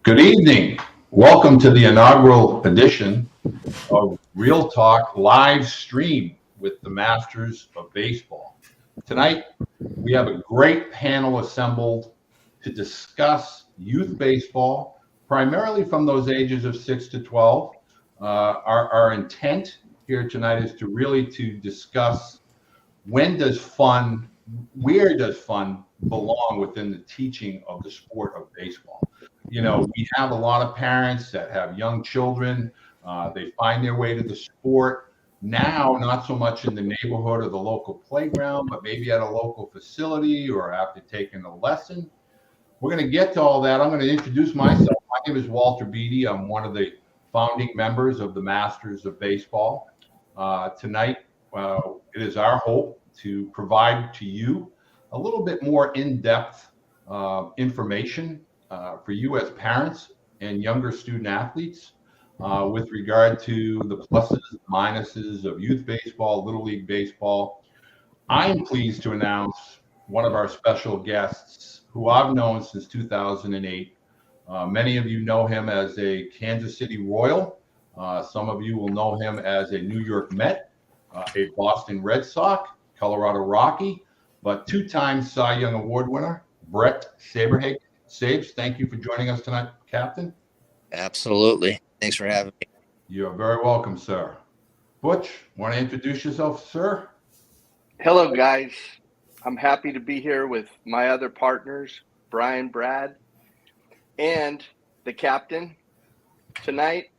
Good evening. Welcome to the inaugural edition of Real Talk live stream with the Masters of Baseball. Tonight, we have a great panel assembled to discuss youth baseball, primarily from those ages of 6 to 12. Our intent here tonight is to discuss where does fun belong within the teaching of the sport of baseball. You know, we have a lot of parents that have young children. They find their way to the sport now, not so much in the neighborhood or the local playground, but maybe at a local facility or after taking a lesson. We're going to get to all that. I'm going to introduce myself. My name is Walter Beatty. I'm one of the founding members of the Masters of Baseball. Tonight, it is our hope to provide to you a little bit more in-depth information for you as parents and younger student athletes with regard to the pluses and minuses of youth baseball, Little League baseball. I'm pleased to announce one of our special guests who I've known since 2008. Many of you know him as a Kansas City Royal. Some of you will know him as a New York Met, a Boston Red Sox, Colorado Rocky, but two-time Cy Young Award winner, Brett Saberhagen. Sabes, thank you for joining us tonight, Captain. Absolutely. Thanks for having me. You're very welcome, sir. Butch, want to introduce yourself, sir? Hello, guys. I'm happy to be here with my other partners, Brian, Brad, and the captain. Tonight,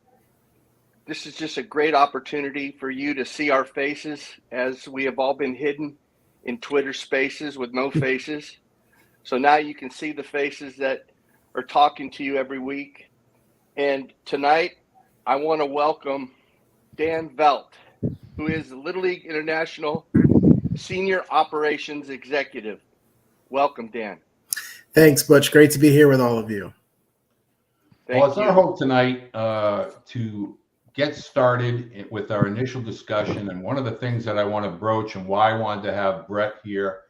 this is just a great opportunity for you to see our faces as we have all been hidden in Twitter spaces with no faces. So now you can see the faces that are talking to you every week. And tonight, I want to welcome Dan Velte, who is the Little League International Senior Operations Executive. Welcome, Dan. Thanks, Butch. Great to be here with all of you. Well, it's our hope tonight to get started with our initial discussion. And one of the things that I want to broach and why I wanted to have Brett here,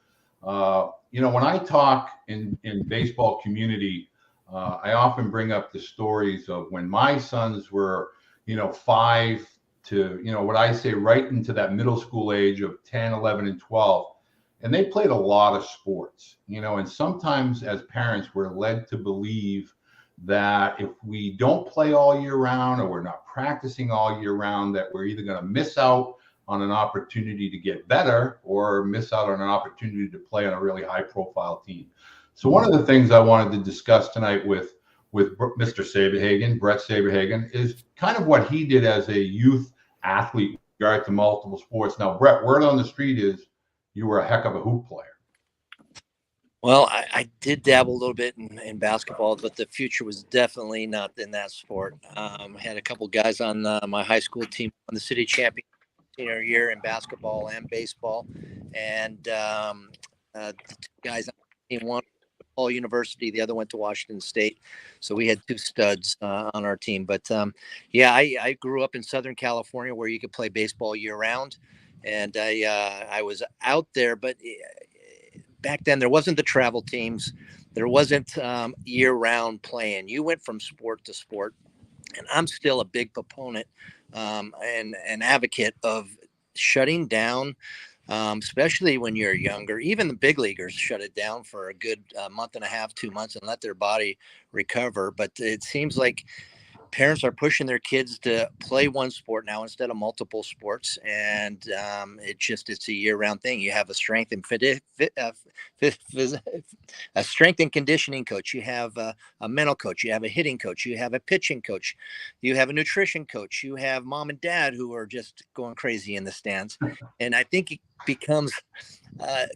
you know, when I talk in baseball community, I often bring up the stories of when my sons were, 5 to, what I say right into that middle school age of 10, 11, and 12. And they played a lot of sports, and sometimes as parents, we're led to believe that if we don't play all year round or we're not practicing all year round, that we're either going to miss out on an opportunity to get better or miss out on an opportunity to play on a really high profile team. So one of the things I wanted to discuss tonight with Mr. Saberhagen, Brett Saberhagen, is kind of what he did as a youth athlete with regard to multiple sports. Now, Brett, word on the street is you were a heck of a hoop player. Well, I did dabble a little bit in basketball, but the future was definitely not in that sport. I had a couple guys on my high school team on the city champion senior year in basketball and baseball, and the two guys on team, one Paul University, the other went to Washington State, so we had two studs on our team. But yeah, I grew up in Southern California where you could play baseball year round, and I was out there, but back then there wasn't the travel teams, there wasn't year round playing. You went from sport to sport, and I'm still a big proponent and an advocate of shutting down, especially when you're younger. Even the big leaguers shut it down for a good month and a half, 2 months, and let their body recover. But it seems like parents are pushing their kids to play one sport now instead of multiple sports, and it's a year-round thing. You have a strength and a strength and conditioning coach. You have a mental coach. You have a hitting coach. You have a pitching coach. You have a nutrition coach. You have mom and dad who are just going crazy in the stands, and I think it becomes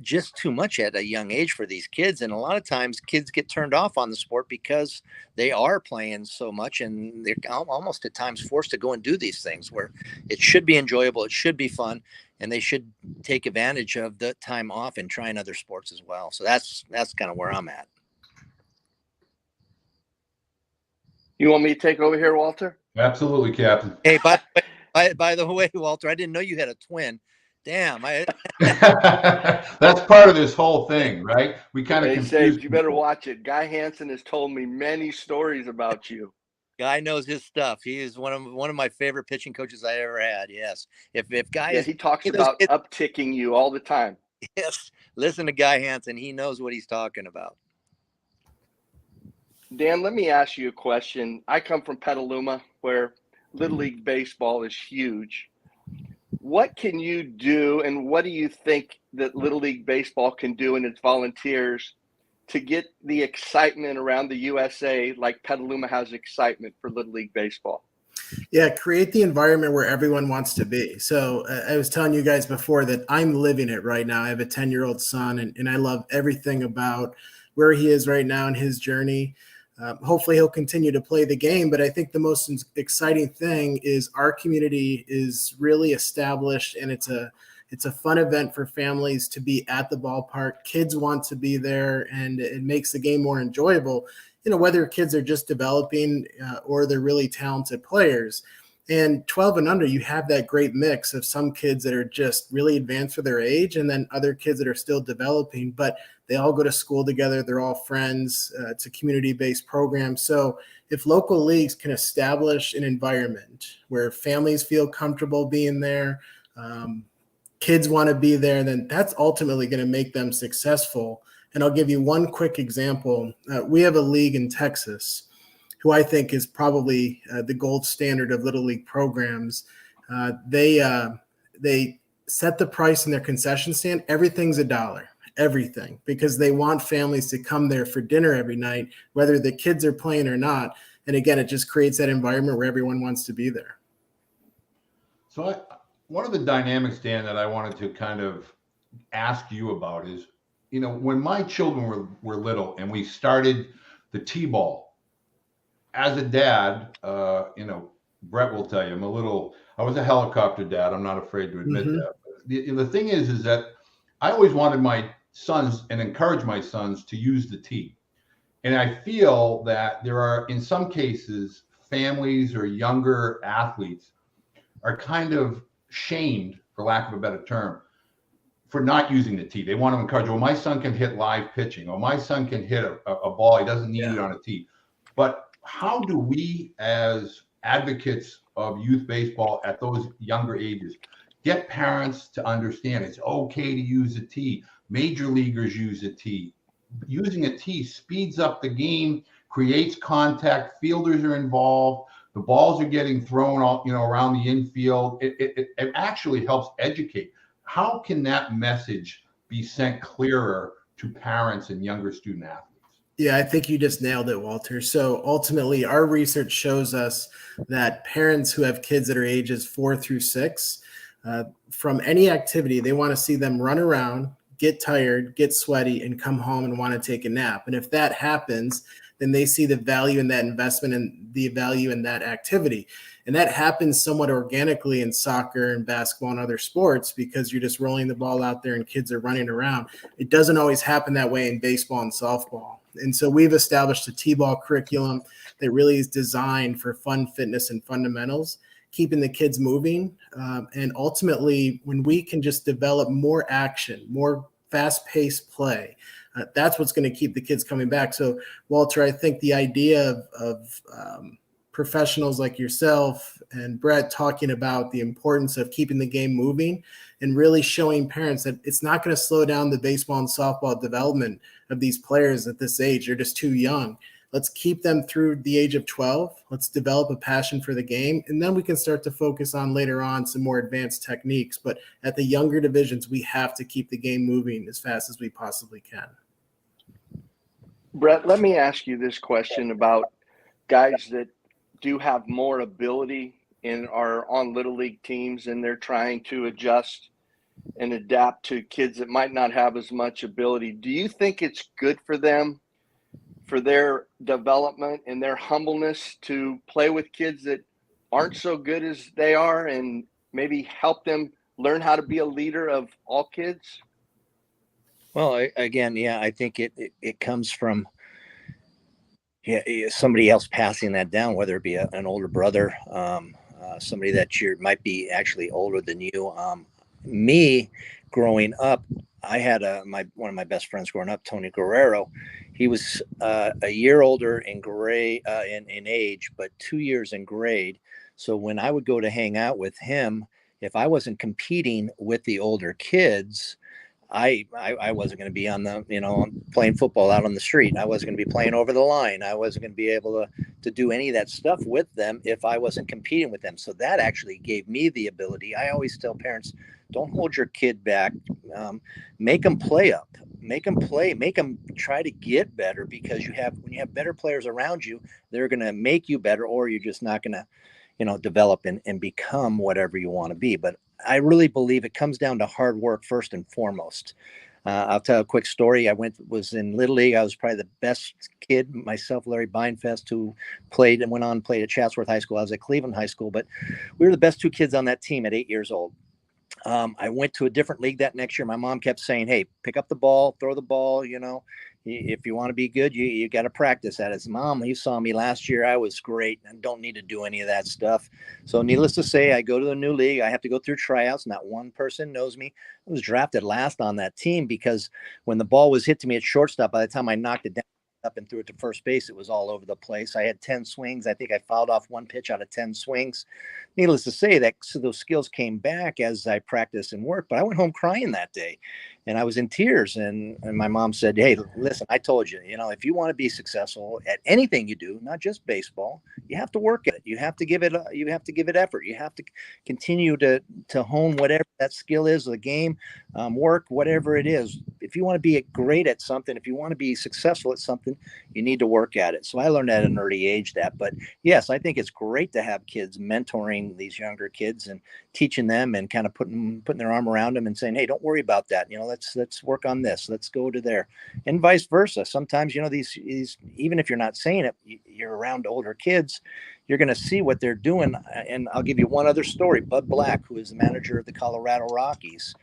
just too much at a young age for these kids. And a lot of times kids get turned off on the sport because they are playing so much, and they're almost at times forced to go and do these things where it should be enjoyable, it should be fun, and they should take advantage of the time off and trying other sports as well. So that's kind of where I'm at. You want me to take over here, Walter? Absolutely, Captain. Hey, by the way, Walter, I didn't know you had a twin. Damn, That's part of this whole thing, right? We kind of Hey, confuse Sabes, you better people. watch it. Guy Hansen has told me many stories about you. guy knows his stuff. He is one of my favorite pitching coaches I ever had. Yes, if guy Yeah, is he talks those about kids, upticking you all the time. yes, listen to Guy Hansen. He knows what he's talking about. Dan, let me ask you a question. I come from Petaluma, where Little League Baseball is huge. What can you do, and what do you think that Little League Baseball can do and its volunteers to get the excitement around the USA like Petaluma has excitement for Little League Baseball? Yeah, create the environment where everyone wants to be. So I was telling you guys before that I'm living it right now. I have a 10-year-old son, and I love everything about where he is right now in his journey. Hopefully he'll continue to play the game, but I think the most exciting thing is our community is really established, and it's a fun event for families to be at the ballpark. Kids want to be there, and it makes the game more enjoyable, whether kids are just developing or they're really talented players. And 12 and under, you have that great mix of some kids that are just really advanced for their age, and then other kids that are still developing, but they all go to school together. They're all friends. It's a community-based program. So if local leagues can establish an environment where families feel comfortable being there, kids want to be there, then that's ultimately going to make them successful. And I'll give you one quick example. We have a league in Texas who I think is probably the gold standard of Little League programs. They set the price in their concession stand. Everything's $1, everything, because they want families to come there for dinner every night, whether the kids are playing or not. And again, it just creates that environment where everyone wants to be there. So one of the dynamics, Dan, that I wanted to kind of ask you about is, when my children were little and we started the T-ball, as a dad, Brett will tell you, I was a helicopter dad. I'm not afraid to admit that. But the thing is that I always wanted my sons and encourage my sons to use the T. And I feel that there are, in some cases, families or younger athletes are kind of shamed, for lack of a better term, for not using the tee. They want to encourage, well, my son can hit live pitching, or my son can hit a ball. He doesn't need it on a tee. But how do we, as advocates of youth baseball at those younger ages, get parents to understand it's okay to use a tee? Major leaguers use a tee. Using a tee speeds up the game, creates contact, fielders are involved, the balls are getting thrown all, around the infield. It actually helps educate. How can that message be sent clearer to parents and younger student athletes? Yeah, I think you just nailed it, Walter. So ultimately, our research shows us that parents who have kids that are ages 4 through 6, from any activity, they want to see them run around, get tired, get sweaty, and come home and want to take a nap. And if that happens, then they see the value in that investment and the value in that activity. And that happens somewhat organically in soccer and basketball and other sports because you're just rolling the ball out there and kids are running around. It doesn't always happen that way in baseball and softball. And so we've established a T-ball curriculum that really is designed for fun, fitness, and fundamentals, keeping the kids moving. And ultimately, when we can just develop more action, more fast-paced play, that's what's going to keep the kids coming back. So, Walter, I think the idea of professionals like yourself and Brett talking about the importance of keeping the game moving and really showing parents that it's not going to slow down the baseball and softball development of these players at this age. They're just too young. Let's keep them through the age of 12. Let's develop a passion for the game. And then we can start to focus on later on some more advanced techniques. But at the younger divisions, we have to keep the game moving as fast as we possibly can. Brett, let me ask you this question about guys that do have more ability and are on Little League teams, and they're trying to adjust and adapt to kids that might not have as much ability. Do you think it's good for them, for their development and their humbleness, to play with kids that aren't so good as they are and maybe help them learn how to be a leader of all kids? Well, again, yeah, I think it comes from somebody else passing that down, whether it be an older brother, somebody that might be actually older than you. me growing up, I had one of my best friends growing up, Tony Guerrero. He was a year older in grade in age, but 2 years in grade. So when I would go to hang out with him, if I wasn't competing with the older kids, I wasn't going to be on the, playing football out on the street. I wasn't going to be playing over the line. I wasn't going to be able to do any of that stuff with them if I wasn't competing with them. So that actually gave me the ability. I always tell parents, don't hold your kid back. Make them play up, make them play, make them try to get better, because when you have better players around you, they're going to make you better, or you're just not going to, develop and become whatever you want to be. But I really believe it comes down to hard work first and foremost. I'll tell a quick story. Was in Little League. I was probably the best kid myself, Larry Beinfest, who played at Chatsworth High School. I was at Cleveland High School, but we were the best 2 kids on that team at 8 years old. I went to a different league that next year. My mom kept saying, hey, pick up the ball, throw the ball, if you want to be good, you got to practice at it. Mom, you saw me last year. I was great and don't need to do any of that stuff. So needless to say, I go to the new league. I have to go through tryouts. Not one person knows me. I was drafted last on that team because when the ball was hit to me at shortstop, by the time I knocked it down up and threw it to first base, it was all over the place. I had 10 swings. I think I fouled off 1 pitch out of 10 swings. Needless to say, those skills came back as I practiced and worked, but I went home crying that day and I was in tears. And my mom said, hey, listen, I told you, if you want to be successful at anything you do, not just baseball, you have to work at it. You have to give it effort. You have to continue to hone whatever that skill is, the game, work, whatever it is. If you want to be great at something, if you want to be successful at something, you need to work at it. So I learned at an early age but yes, I think it's great to have kids mentoring these younger kids and teaching them and kind of putting their arm around them and saying, hey, don't worry about that. Let's work on this. Let's go to there, and vice versa. Sometimes, these, even if you're not saying it, you're around older kids, you're going to see what they're doing. And I'll give you one other story. Bud Black, who is the manager of the Colorado Rockies,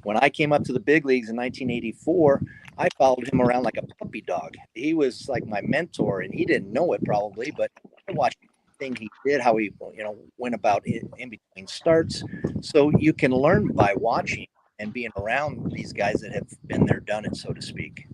when I came up to the big leagues in 1984, I followed him around like a puppy dog. He was like my mentor, and he didn't know it probably, but I watched everything he did, how he, went about in between starts. So you can learn by watching and being around these guys that have been there, done it, so to speak.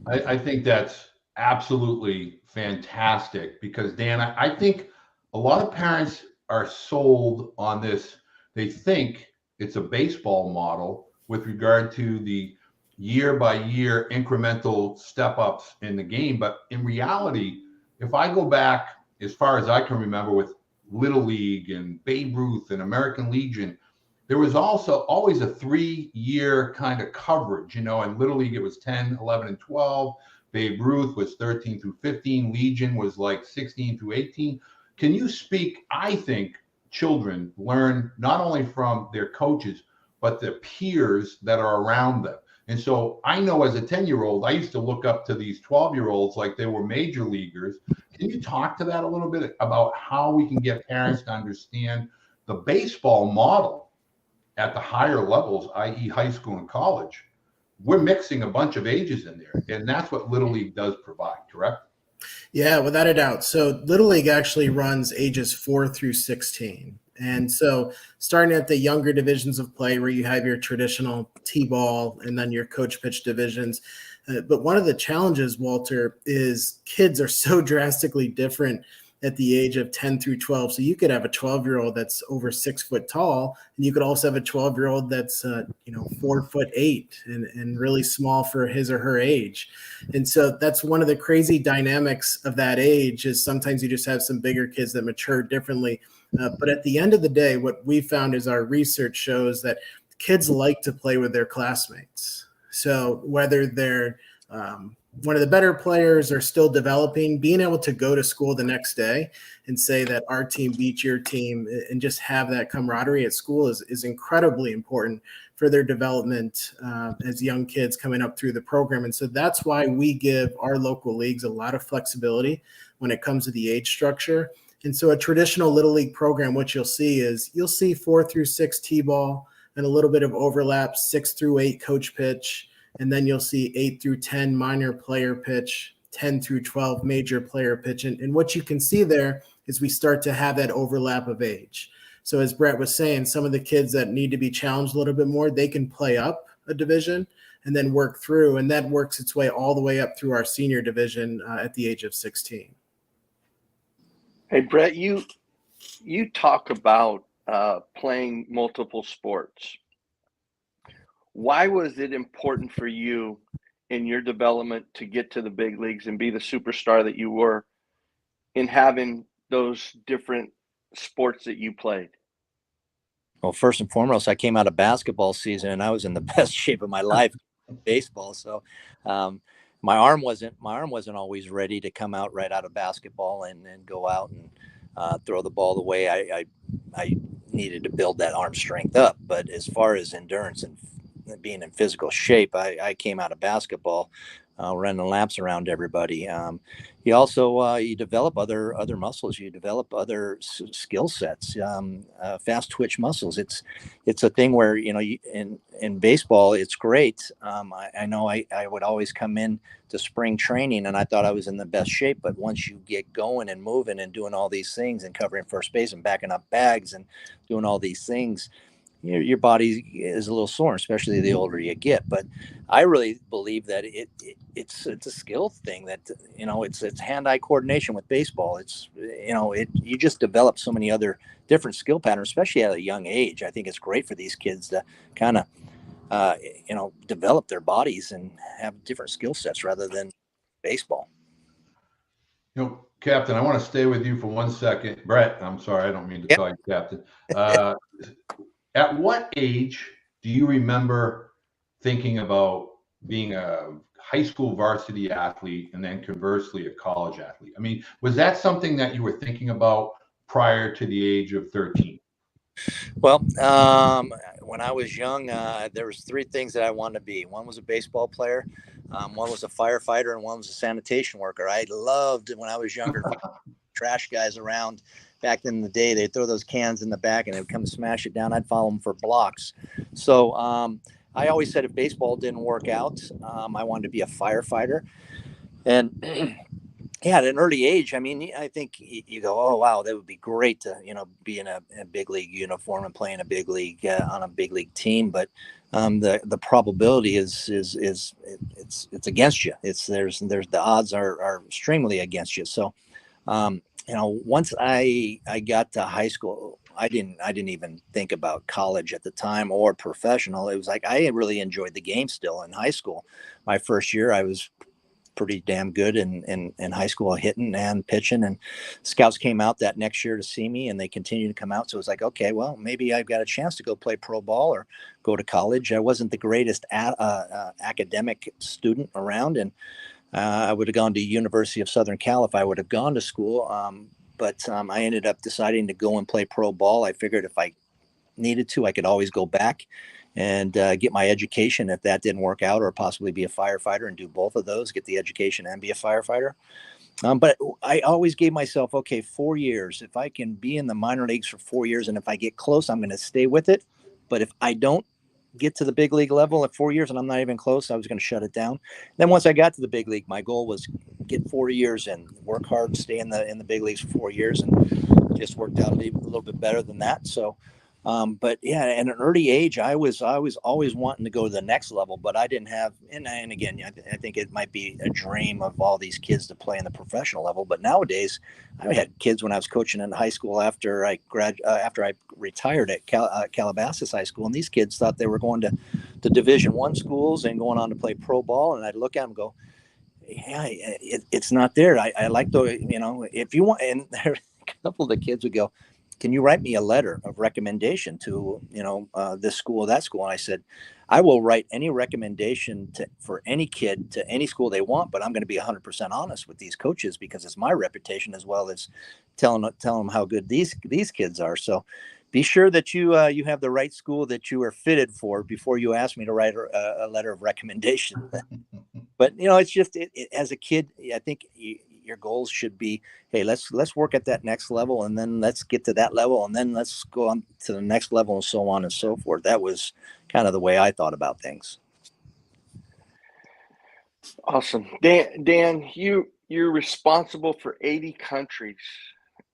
I think that's absolutely fantastic because, Dan, I think a lot of parents are sold on this. They think it's a baseball model with regard to the year by year incremental step ups in the game. But in reality, if I go back as far as I can remember with Little League and Babe Ruth and American Legion, there was also always a 3-year kind of coverage. In Little League, it was 10, 11, and 12. Babe Ruth was 13 through 15. Legion was like 16 through 18. Can you speak? I think children learn not only from their coaches, but the peers that are around them. And so I know as a 10-year-old, I used to look up to these 12-year-olds like they were major leaguers. Can you talk to that a little bit about how we can get parents to understand the baseball model at the higher levels, i.e. high school and college? We're mixing a bunch of ages in there, and that's what Little League does provide, correct? Yeah, without a doubt. So Little League actually runs ages 4 through 16. And so starting at the younger divisions of play where you have your traditional T-ball and then your coach pitch divisions. But one of the challenges, Walter, is kids are so drastically different at the age of 10 through 12. So you could have a 12-year-old that's over 6 foot tall, and you could also have a 12-year-old that's 4'8" and really small for his or her age. And so that's one of the crazy dynamics of that age is sometimes you just have some bigger kids that mature differently. But at the end of the day, what we found is our research shows that kids like to play with their classmates. So whether they're one of the better players or still developing, being able to go to school the next day and say that our team beat your team and just have that camaraderie at school is incredibly important for their development as young kids coming up through the program. And so that's why we give our local leagues a lot of flexibility when it comes to the age structure. And so a traditional Little League program, what you'll see 4 through 6 T-ball and a little bit of overlap, 6 through 8 coach pitch. And then you'll see 8 through 10 minor player pitch, 10 through 12 major player pitch. And what you can see there is we start to have that overlap of age. So as Brett was saying, some of the kids that need to be challenged a little bit more, they can play up a division and then work through, and that works its way all the way up through our senior division at the age of 16. Hey, Brett, you talk about playing multiple sports. Why was it important for you in your development to get to the big leagues and be the superstar that you were in having those different sports that you played? Well, first and foremost, I came out of basketball season and I was in the best shape of my life, baseball. So, my arm wasn't always ready to come out right out of basketball and go out and throw the ball the way I needed to build that arm strength up. But as far as endurance and being in physical shape, I came out of basketball, running laps around everybody. You also you develop other muscles. You develop other skill sets, fast twitch muscles. It's a thing where in baseball it's great. I know I would always come in to spring training and I thought I was in the best shape, but once you get going and moving and doing all these things and covering first base and backing up bags and doing all these things, your body is a little sore, especially the older you get. But I really believe that it's a skill thing, that it's hand-eye coordination with baseball. It's you just develop so many other different skill patterns, especially at a young age. I think it's great for these kids to kind of develop their bodies and have different skill sets rather than baseball. Captain, I want to stay with you for 1 second. Brett, I'm sorry, I don't mean to call you Captain. At what age do you remember thinking about being a high school varsity athlete and then conversely a college athlete? I mean, was that something that you were thinking about prior to the age of 13? Well, when I was young, there was 3 things that I wanted to be. One was a baseball player, one was a firefighter, and one was a sanitation worker. I loved, when I was younger, trash guys around. Back in the day, they'd throw those cans in the back and they'd come smash it down. I'd follow them for blocks. So I always said if baseball didn't work out, I wanted to be a firefighter. And yeah, at an early age, I mean, I think you go, oh, wow, that would be great to, be in a big league uniform and play in a big league on a big league team. But the probability is it's against you. There's the odds are extremely against you. So, once I got to high school, I didn't even think about college at the time or professional. It was like I really enjoyed the game still in high school. My first year, I was pretty damn good in high school, hitting and pitching. And scouts came out that next year to see me, and they continued to come out. So it was like, okay, well, maybe I've got a chance to go play pro ball or go to college. I wasn't the greatest academic student around, and I would have gone to University of Southern Cal if I would have gone to school. But I ended up deciding to go and play pro ball. I figured if I needed to, I could always go back and get my education if that didn't work out, or possibly be a firefighter and do both of those, get the education and be a firefighter. But I always gave myself, okay, 4 years. If I can be in the minor leagues for 4 years, and if I get close, I'm going to stay with it. But if I don't get to the big league level at 4 years and I'm not even close, I was going to shut it down. Then once I got to the big league, my goal was get 4 years and work hard, stay in the big leagues for 4 years, and it just worked out a little bit better than that. So, but yeah, at an early age, I was always wanting to go to the next level, but I didn't have. And again, I think it might be a dream of all these kids to play in the professional level. But nowadays, I had kids when I was coaching in high school after I retired at Calabasas High School, and these kids thought they were going to Division I schools and going on to play pro ball. And I'd look at them and go, yeah, it's not there. I like the, if you want, and there, a couple of the kids would go, can you write me a letter of recommendation to, this school, that school? And I said, I will write any recommendation for any kid to any school they want, but I'm going to be 100% honest with these coaches, because it's my reputation as well as telling them how good these kids are. So be sure that you have the right school that you are fitted for before you ask me to write a letter of recommendation. But it's just as a kid, I think your goals should be, hey, let's work at that next level, and then let's get to that level, and then let's go on to the next level, and so on and so forth. That was kind of the way I thought about things. Awesome. Dan, you're responsible for 80 countries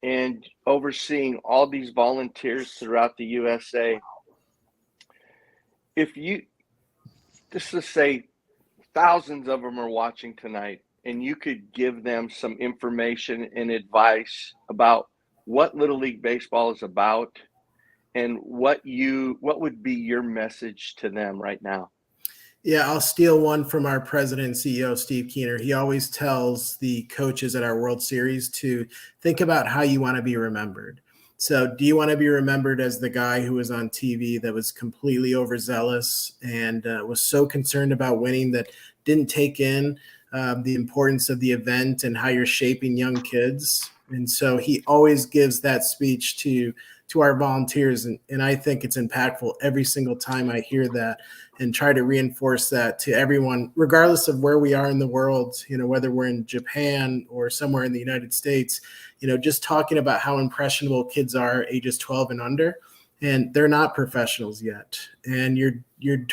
and overseeing all these volunteers throughout the USA. If you, just to say, thousands of them are watching tonight, and you could give them some information and advice about what Little League Baseball is about, and what would be your message to them right now? Yeah, I'll steal one from our president and CEO, Steve Keener. He always tells the coaches at our World Series to think about how you want to be remembered. So do you want to be remembered as the guy who was on TV that was completely overzealous and was so concerned about winning that didn't take in the importance of the event and how you're shaping young kids? And so he always gives that speech to our volunteers. And I think it's impactful every single time I hear that, and try to reinforce that to everyone, regardless of where we are in the world, whether we're in Japan or somewhere in the United States, just talking about how impressionable kids are ages 12 and under, and they're not professionals yet. And you're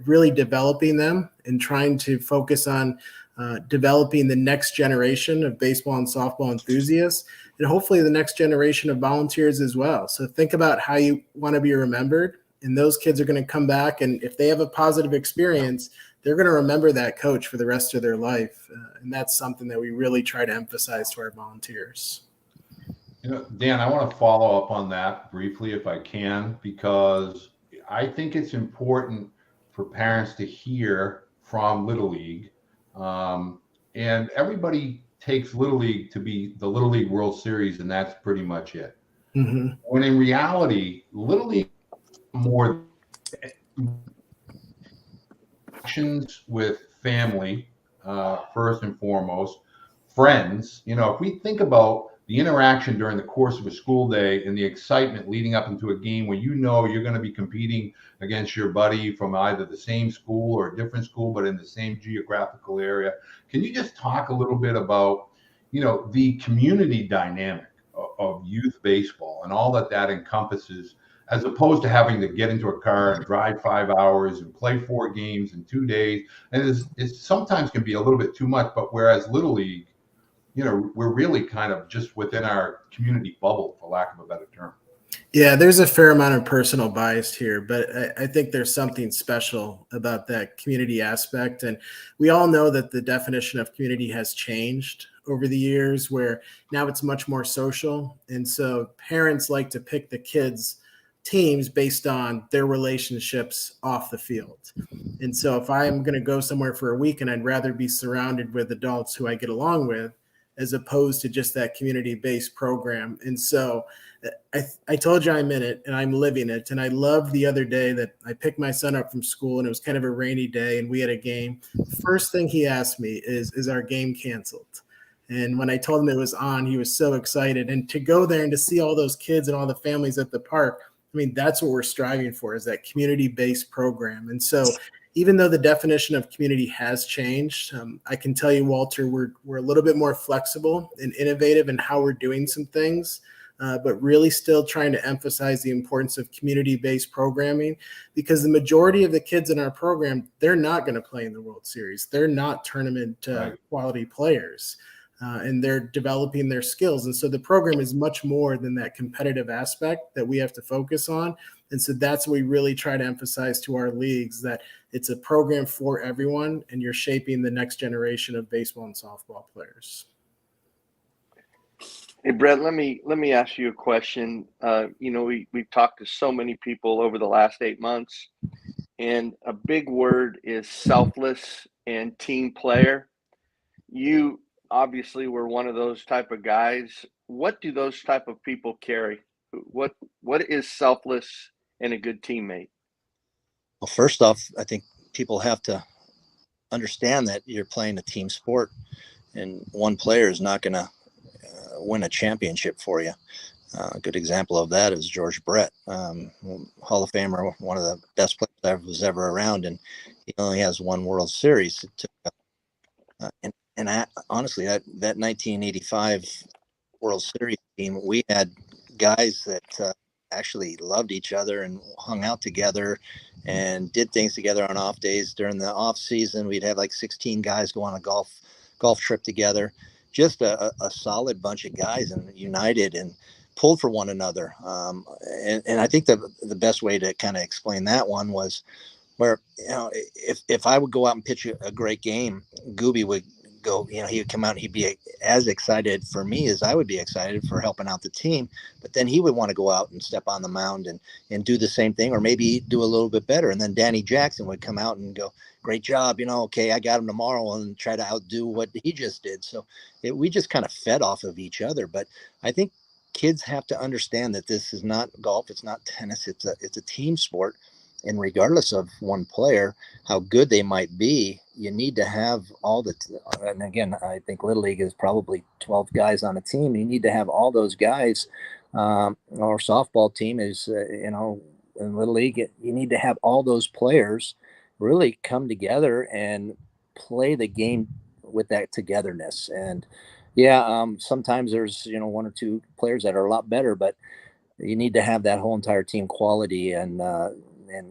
really developing them and trying to focus on developing the next generation of baseball and softball enthusiasts, and hopefully the next generation of volunteers as well. So think about how you want to be remembered, and those kids are going to come back, and if they have a positive experience, they're going to remember that coach for the rest of their life. And that's something that we really try to emphasize to our volunteers. Dan, I want to follow up on that briefly if I can, because I think it's important for parents to hear from Little League. And everybody takes Little League to be the Little League World Series, and that's pretty much it. Mm-hmm. When in reality, Little League more actions with family, first and foremost, friends. If we think about the interaction during the course of a school day and the excitement leading up into a game when you're going to be competing against your buddy from either the same school or a different school, but in the same geographical area. Can you just talk a little bit about, the community dynamic of youth baseball and all that encompasses, as opposed to having to get into a car and drive 5 hours and play 4 games in 2 days? And it sometimes can be a little bit too much, but whereas Little League, we're really kind of just within our community bubble, for lack of a better term. Yeah, there's a fair amount of personal bias here, but I think there's something special about that community aspect. And we all know that the definition of community has changed over the years, where now it's much more social. And so parents like to pick the kids' teams based on their relationships off the field. And so if I'm going to go somewhere for a week, and I'd rather be surrounded with adults who I get along with, as opposed to just that community-based program. And so I told you I'm in it and I'm living it. And I loved the other day that I picked my son up from school, and it was kind of a rainy day and we had a game. First thing he asked me is our game canceled? And when I told him it was on, he was so excited. And to go there and to see all those kids and all the families at the park, I mean, that's what we're striving for, is that community-based program. And so even though the definition of community has changed, I can tell you, Walter, we're a little bit more flexible and innovative in how we're doing some things, but really still trying to emphasize the importance of community-based programming, because the majority of the kids in our program, they're not going to play in the World Series. They're not tournament quality players, and they're developing their skills. And so the program is much more than that competitive aspect that we have to focus on. And so that's what we really try to emphasize to our leagues, that it's a program for everyone, and you're shaping the next generation of baseball and softball players. Hey, Brett, let me ask you a question. We've talked to so many people over the last 8 months, and a big word is selfless and team player. You obviously were one of those type of guys. What do those type of people carry? What is selfless and a good teammate? Well, first off, I think people have to understand that you're playing a team sport, and one player is not going to win a championship for you. A good example of that is George Brett, Hall of Famer, one of the best players that was ever around, and he only has 1 World Series. Honestly, that 1985 World Series team, we had guys that actually loved each other and hung out together and did things together on off days. During the off season, we'd have like 16 guys go on a golf trip together. just a solid bunch of guys and united and pulled for one another. And I think the best way to kind of explain that one was where, if I would go out and pitch a great game, Gooby would go, he would come out and he'd be as excited for me as I would be excited for helping out the team. But then he would want to go out and step on the mound and do the same thing, or maybe do a little bit better. And then Danny Jackson would come out and go, great job, okay, I got him tomorrow, and try to outdo what he just did. So we just kind of fed off of each other. But I think kids have to understand that this is not golf, it's not tennis, it's a team sport. And regardless of one player, how good they might be, you need to have and again, I think Little League is probably 12 guys on a team. You need to have all those guys. Our softball team is, in Little League, you need to have all those players really come together and play the game with that togetherness. And sometimes there's, one or two players that are a lot better, but you need to have that whole entire team quality and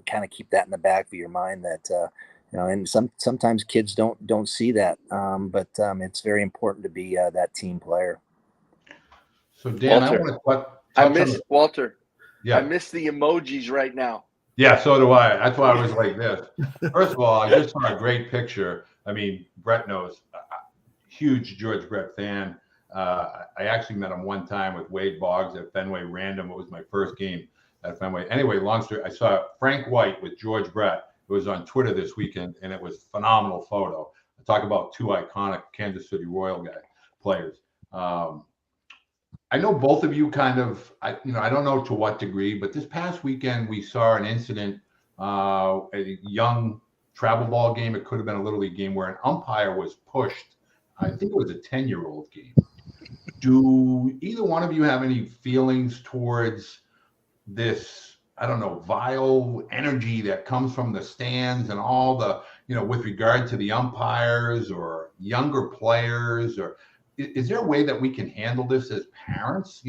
kind of keep that in the back of your mind that, and sometimes kids don't see that. But it's very important to be that team player. So Dan, Walter, I want to I miss Walter. Yeah. I miss the emojis right now. Yeah, so do I. That's why I was like this. First of all, I just saw a great picture. I mean, Brett knows, huge George Brett fan. I actually met him one time with Wade Boggs at Fenway Random. It was my first game at Fenway. Anyway, long story, I saw Frank White with George Brett. It was on Twitter this weekend, and it was a phenomenal photo. I talk about two iconic Kansas City Royal players. I know both of you kind of, I don't know to what degree, but this past weekend we saw an incident, a young travel ball game. It could have been a Little League game where an umpire was pushed. I think it was a 10-year-old game. Do either one of you have any feelings towards this, I don't know, vile energy that comes from the stands and all the, with regard to the umpires or younger players, or is there a way that we can handle this as parents?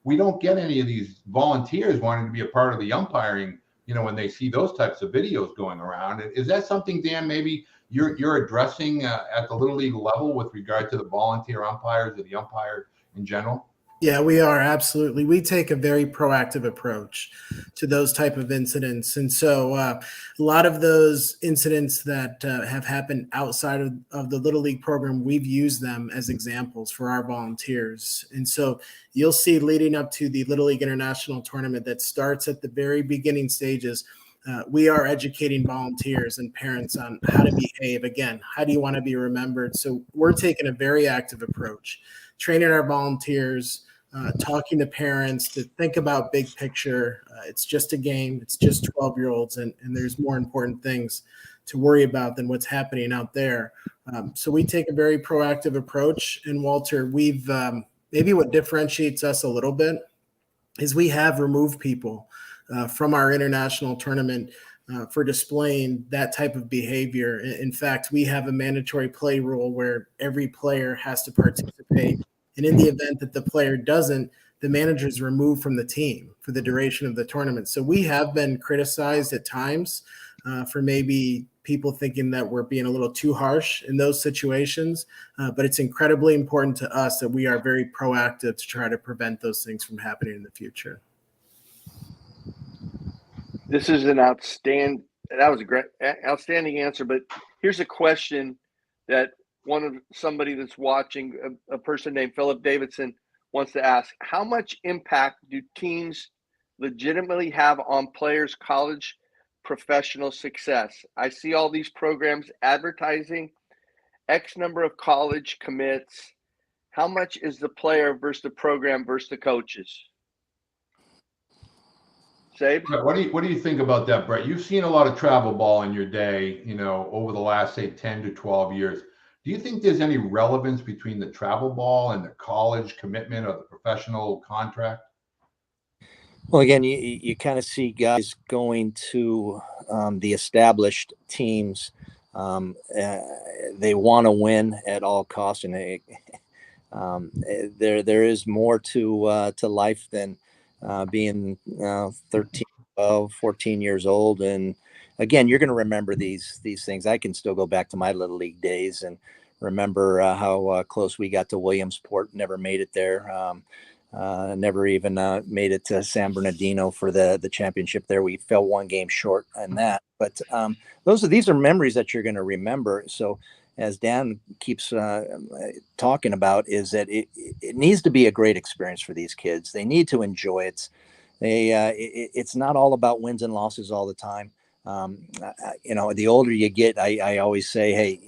We don't get any of these volunteers wanting to be a part of the umpiring, when they see those types of videos going around. Is that something, Dan, maybe you're addressing at the Little League level with regard to the volunteer umpires or the umpire in general? Yeah, we are, absolutely. We take a very proactive approach to those type of incidents. And so a lot of those incidents that have happened outside of the Little League program, we've used them as examples for our volunteers. And so you'll see, leading up to the Little League International Tournament that starts at the very beginning stages, we are educating volunteers and parents on how to behave. Again, how do you want to be remembered? So we're taking a very active approach, training our volunteers, talking to parents to think about big picture. It's just a game. It's just 12-year-olds, and there's more important things to worry about than what's happening out there. So we take a very proactive approach. And Walter, we've maybe what differentiates us a little bit is we have removed people from our international tournament for displaying that type of behavior. In fact, we have a mandatory play rule where every player has to participate. And in the event that the player doesn't, the manager is removed from the team for the duration of the tournament. So we have been criticized at times for maybe people thinking that we're being a little too harsh in those situations. But it's incredibly important to us that we are very proactive to try to prevent those things from happening in the future. This is that was a great, outstanding answer. But here's a question that somebody that's watching, a person named Philip Davidson, wants to ask: how much impact do teams legitimately have on players' college professional success? I see all these programs advertising X number of college commits. How much is the player versus the program versus the coaches? Sabes? What do you think about that, Brett? You've seen a lot of travel ball in your day, over the last, say, 10 to 12 years. Do you think there's any relevance between the travel ball and the college commitment or the professional contract? Well, again, you kind of see guys going to the established teams. They want to win at all costs, and there is more to life than being 13, 12, 14 years old. And again, you're going to remember these things. I can still go back to my Little League days and remember how close we got to Williamsport, never made it there. Never even made it to San Bernardino for the championship there. We fell one game short on that. But these are memories that you're going to remember. So as Dan keeps talking about, is that it needs to be a great experience for these kids. They need to enjoy it. It's not all about wins and losses all the time. The older you get, I always say, hey,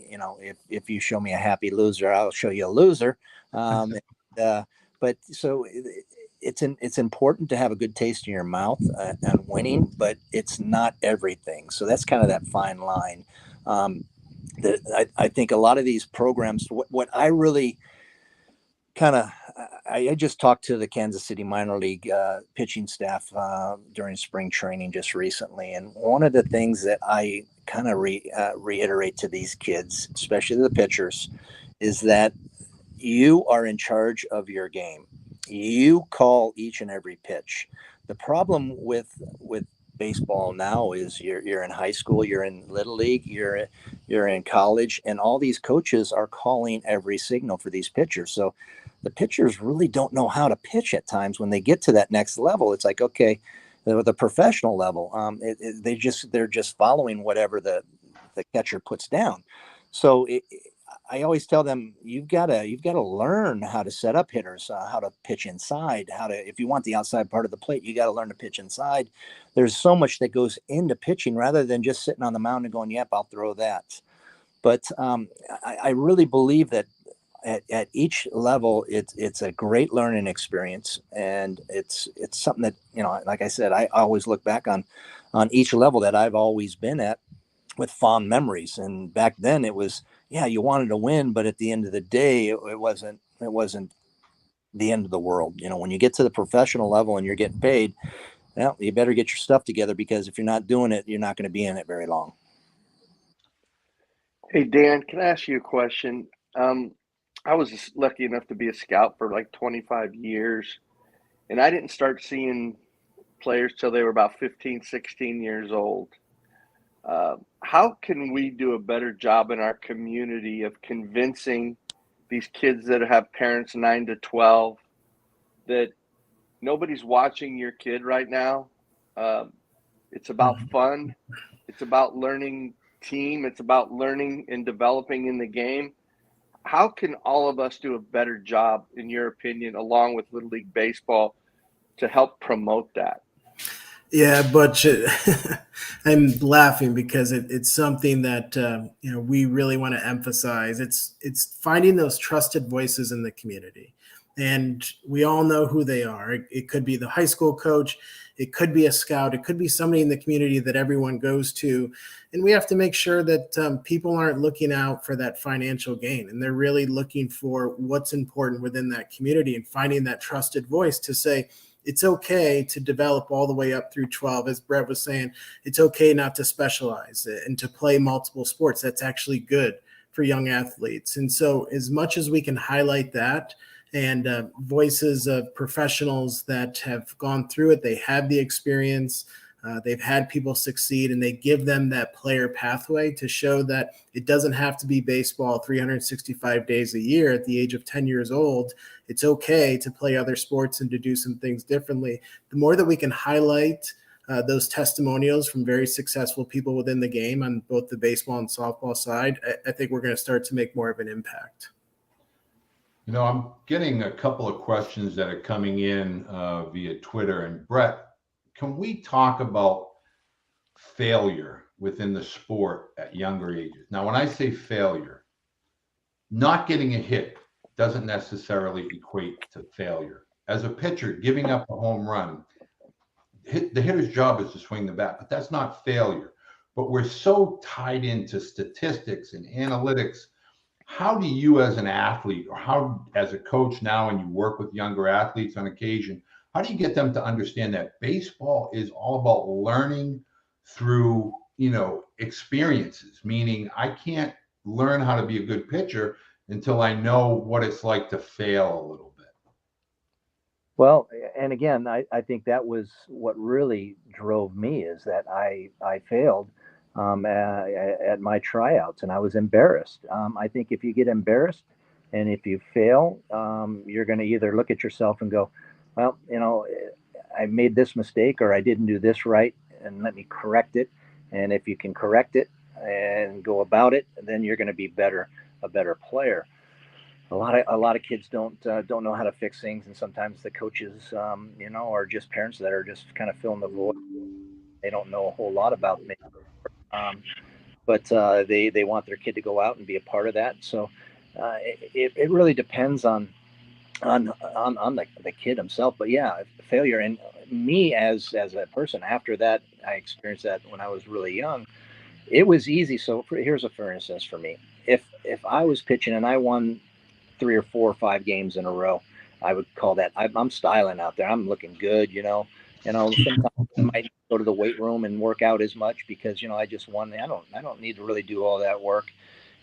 if you show me a happy loser, I'll show you a loser. But so it's important to have a good taste in your mouth and winning, but it's not everything. So that's kind of that fine line. That I think a lot of these programs, what I really kind of, I just talked to the Kansas City minor league pitching staff during spring training just recently. And one of the things that I kind of reiterate to these kids, especially the pitchers, is that you are in charge of your game. You call each and every pitch. The problem with baseball now is you're in high school, you're in little league, you're in college, and all these coaches are calling every signal for these pitchers. So the pitchers really don't know how to pitch at times when they get to that next level. It's like, okay, the professional level, they're just following whatever the catcher puts down. So I always tell them you've got to learn how to set up hitters, how to pitch inside, if you want the outside part of the plate, you got to learn to pitch inside. There's so much that goes into pitching rather than just sitting on the mound and going, yep, I'll throw that. But I really believe that at each level, it's a great learning experience, and it's something that, like I said, I always look back on each level that I've always been at with fond memories. And back then it was, yeah, you wanted to win, but at the end of the day, it wasn't the end of the world. When you get to the professional level and you're getting paid, well, you better get your stuff together, because if you're not doing it, you're not going to be in it very long. Hey, Dan, can I ask you a question? I was lucky enough to be a scout for like 25 years, and I didn't start seeing players till they were about 15, 16 years old. How can we do a better job in our community of convincing these kids that have parents 9 to 12 that nobody's watching your kid right now? It's about fun. It's about learning team. It's about learning and developing in the game. How can all of us do a better job, in your opinion, along with Little League Baseball, to help promote that? Yeah, but I'm laughing because it's something that we really want to emphasize. It's finding those trusted voices in the community, and we all know who they are. It could be the high school coach, it could be a scout, it could be somebody in the community that everyone goes to, and we have to make sure that people aren't looking out for that financial gain, and they're really looking for what's important within that community and finding that trusted voice to say, it's okay to develop all the way up through 12. As Brett was saying, it's okay not to specialize and to play multiple sports. That's actually good for young athletes. And so as much as we can highlight that, and voices of professionals that have gone through it, they have the experience, they've had people succeed, and they give them that player pathway to show that it doesn't have to be baseball 365 days a year. At the age of 10 years old, it's okay to play other sports and to do some things differently. The more that we can highlight those testimonials from very successful people within the game on both the baseball and softball side, I think we're going to start to make more of an impact. I'm getting a couple of questions that are coming in via Twitter. And Brett, can we talk about failure within the sport at younger ages? Now, when I say failure, not getting a hit doesn't necessarily equate to failure. As a pitcher, giving up a home run, the hitter's job is to swing the bat, but that's not failure. But we're so tied into statistics and analytics. How do you, as an athlete, or how, as a coach now, and you work with younger athletes on occasion, how do you get them to understand that baseball is all about learning through, experiences? Meaning, I can't learn how to be a good pitcher until I know what it's like to fail a little bit. Well, and again, I think that was what really drove me, is that I failed. at my tryouts, and I was embarrassed. I think if you get embarrassed and if you fail, you're going to either look at yourself and go, well, I made this mistake or I didn't do this right, and let me correct it. And if you can correct it and go about it, then you're going to be a better player. A lot of kids don't know how to fix things, and sometimes the coaches, are just parents that are just kind of filling the void. They don't know a whole lot about me, but they want their kid to go out and be a part of that. So it really depends on the kid himself. But yeah, failure, and me as a person after that, I experienced that when I was really young. It was easy. So here's for instance for me, if I was pitching and I won 3 or 4 or 5 games in a row, I would call that I'm styling out there. I'm looking good, sometimes I might go to the weight room and work out as much because, I just won. I don't need to really do all that work.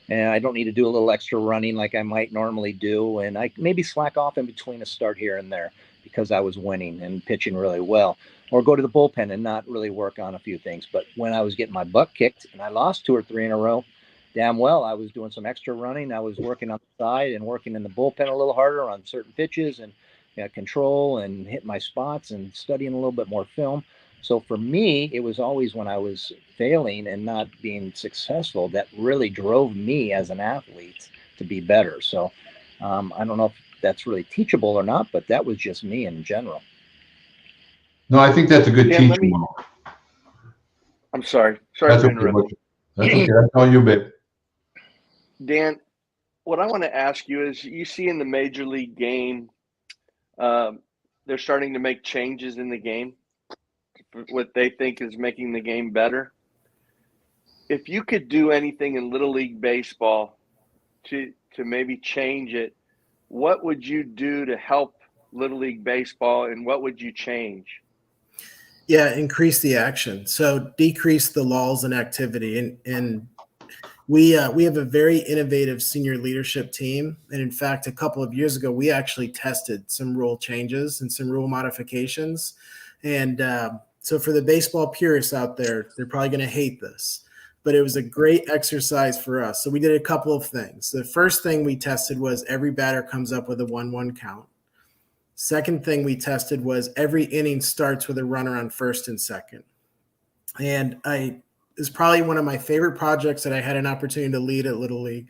And I don't need to do a little extra running like I might normally do. And I maybe slack off in between a start here and there because I was winning and pitching really well, or go to the bullpen and not really work on a few things. But when I was getting my butt kicked and I lost 2 or 3 in a row, damn well, I was doing some extra running. I was working on the side and working in the bullpen a little harder on certain pitches and control and hit my spots and studying a little bit more film. So for me, it was always when I was failing and not being successful that really drove me as an athlete to be better. So I don't know if that's really teachable or not, but that was just me in general. No, I think that's a good teaching. I'm sorry. Sorry to interrupt. That's okay. That's all you, babe. Dan, what I want to ask you is, you see in the major league game, they're starting to make changes in the game, what they think is making the game better. If you could do anything in Little League Baseball to maybe change it, what would you do to help Little League Baseball, and what would you change? Yeah, increase the action. So decrease the lulls in activity. And we have a very innovative senior leadership team. And in fact, a couple of years ago, we actually tested some rule changes and some rule modifications. And so for the baseball purists out there, they're probably going to hate this, but it was a great exercise for us. So we did a couple of things. The first thing we tested was every batter comes up with a 1-1 count. Second thing we tested was every inning starts with a runner on first and second. And it's probably one of my favorite projects that I had an opportunity to lead at Little League.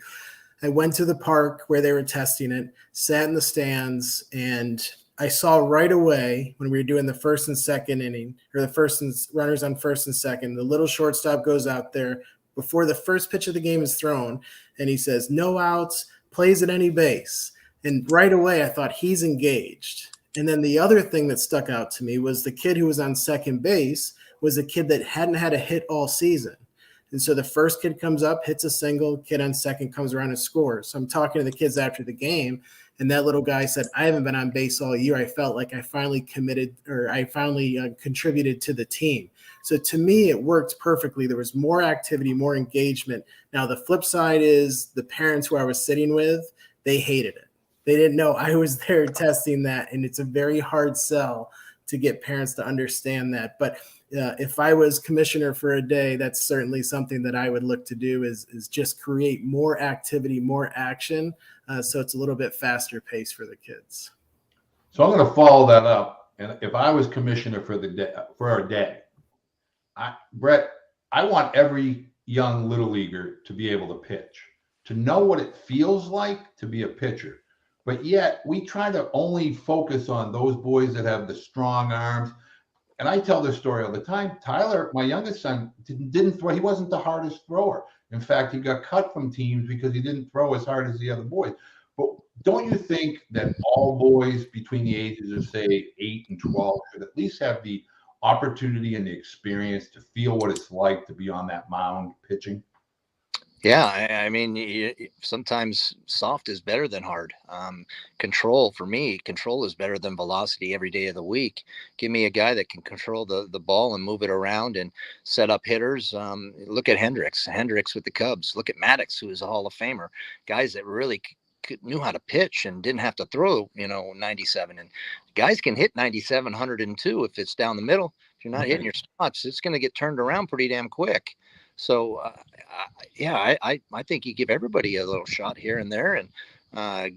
I went to the park where they were testing it, sat in the stands, and I saw right away when we were doing the first and second inning, or the first and runners on first and second, the little shortstop goes out there before the first pitch of the game is thrown, and he says, no outs, plays at any base. And right away, I thought, he's engaged. And then the other thing that stuck out to me was the kid who was on second base was a kid that hadn't had a hit all season. And so the first kid comes up, hits a single, kid on second comes around and scores. So I'm talking to the kids after the game, and that little guy said, I haven't been on base all year. I felt like I finally contributed to the team. So to me, it worked perfectly. There was more activity, more engagement. Now, the flip side is the parents who I was sitting with, they hated it. They didn't know I was there testing that, and it's a very hard sell to get parents to understand that. But if I was commissioner for a day, that's certainly something that I would look to do is just create more activity, more action, so it's a little bit faster pace for the kids. So I'm going to follow that up. And if I was commissioner for a day, Brett, I want every young little leaguer to be able to pitch, to know what it feels like to be a pitcher. But yet we try to only focus on those boys that have the strong arms. And I tell this story all the time. Tyler, my youngest son, didn't throw. He wasn't the hardest thrower. In fact, he got cut from teams because he didn't throw as hard as the other boys. But don't you think that all boys between the ages of, say, 8 and 12 should at least have the opportunity and the experience to feel what it's like to be on that mound pitching? Yeah, I mean, sometimes soft is better than hard. Control, for me, control is better than velocity every day of the week. Give me a guy that can control the ball and move it around and set up hitters. Look at Hendricks with the Cubs. Look at Maddox, who is a Hall of Famer. Guys that really knew how to pitch and didn't have to throw, 97. And guys can hit 97, 102 if it's down the middle. If you're not hitting your spots, it's going to get turned around pretty damn quick. So I think you give everybody a little shot here and there, and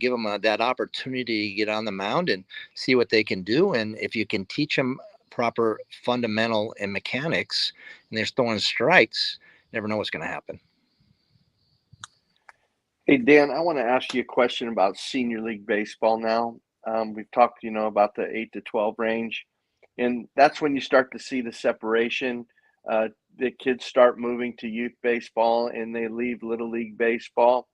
give them that opportunity to get on the mound and see what they can do. And if you can teach them proper fundamental and mechanics, and they're throwing strikes, never know what's going to happen. Hey, Dan, I want to ask you a question about senior league baseball now. We've talked, about the 8 to 12 range, and that's when you start to see the separation. The kids start moving to youth baseball and they leave little league baseball.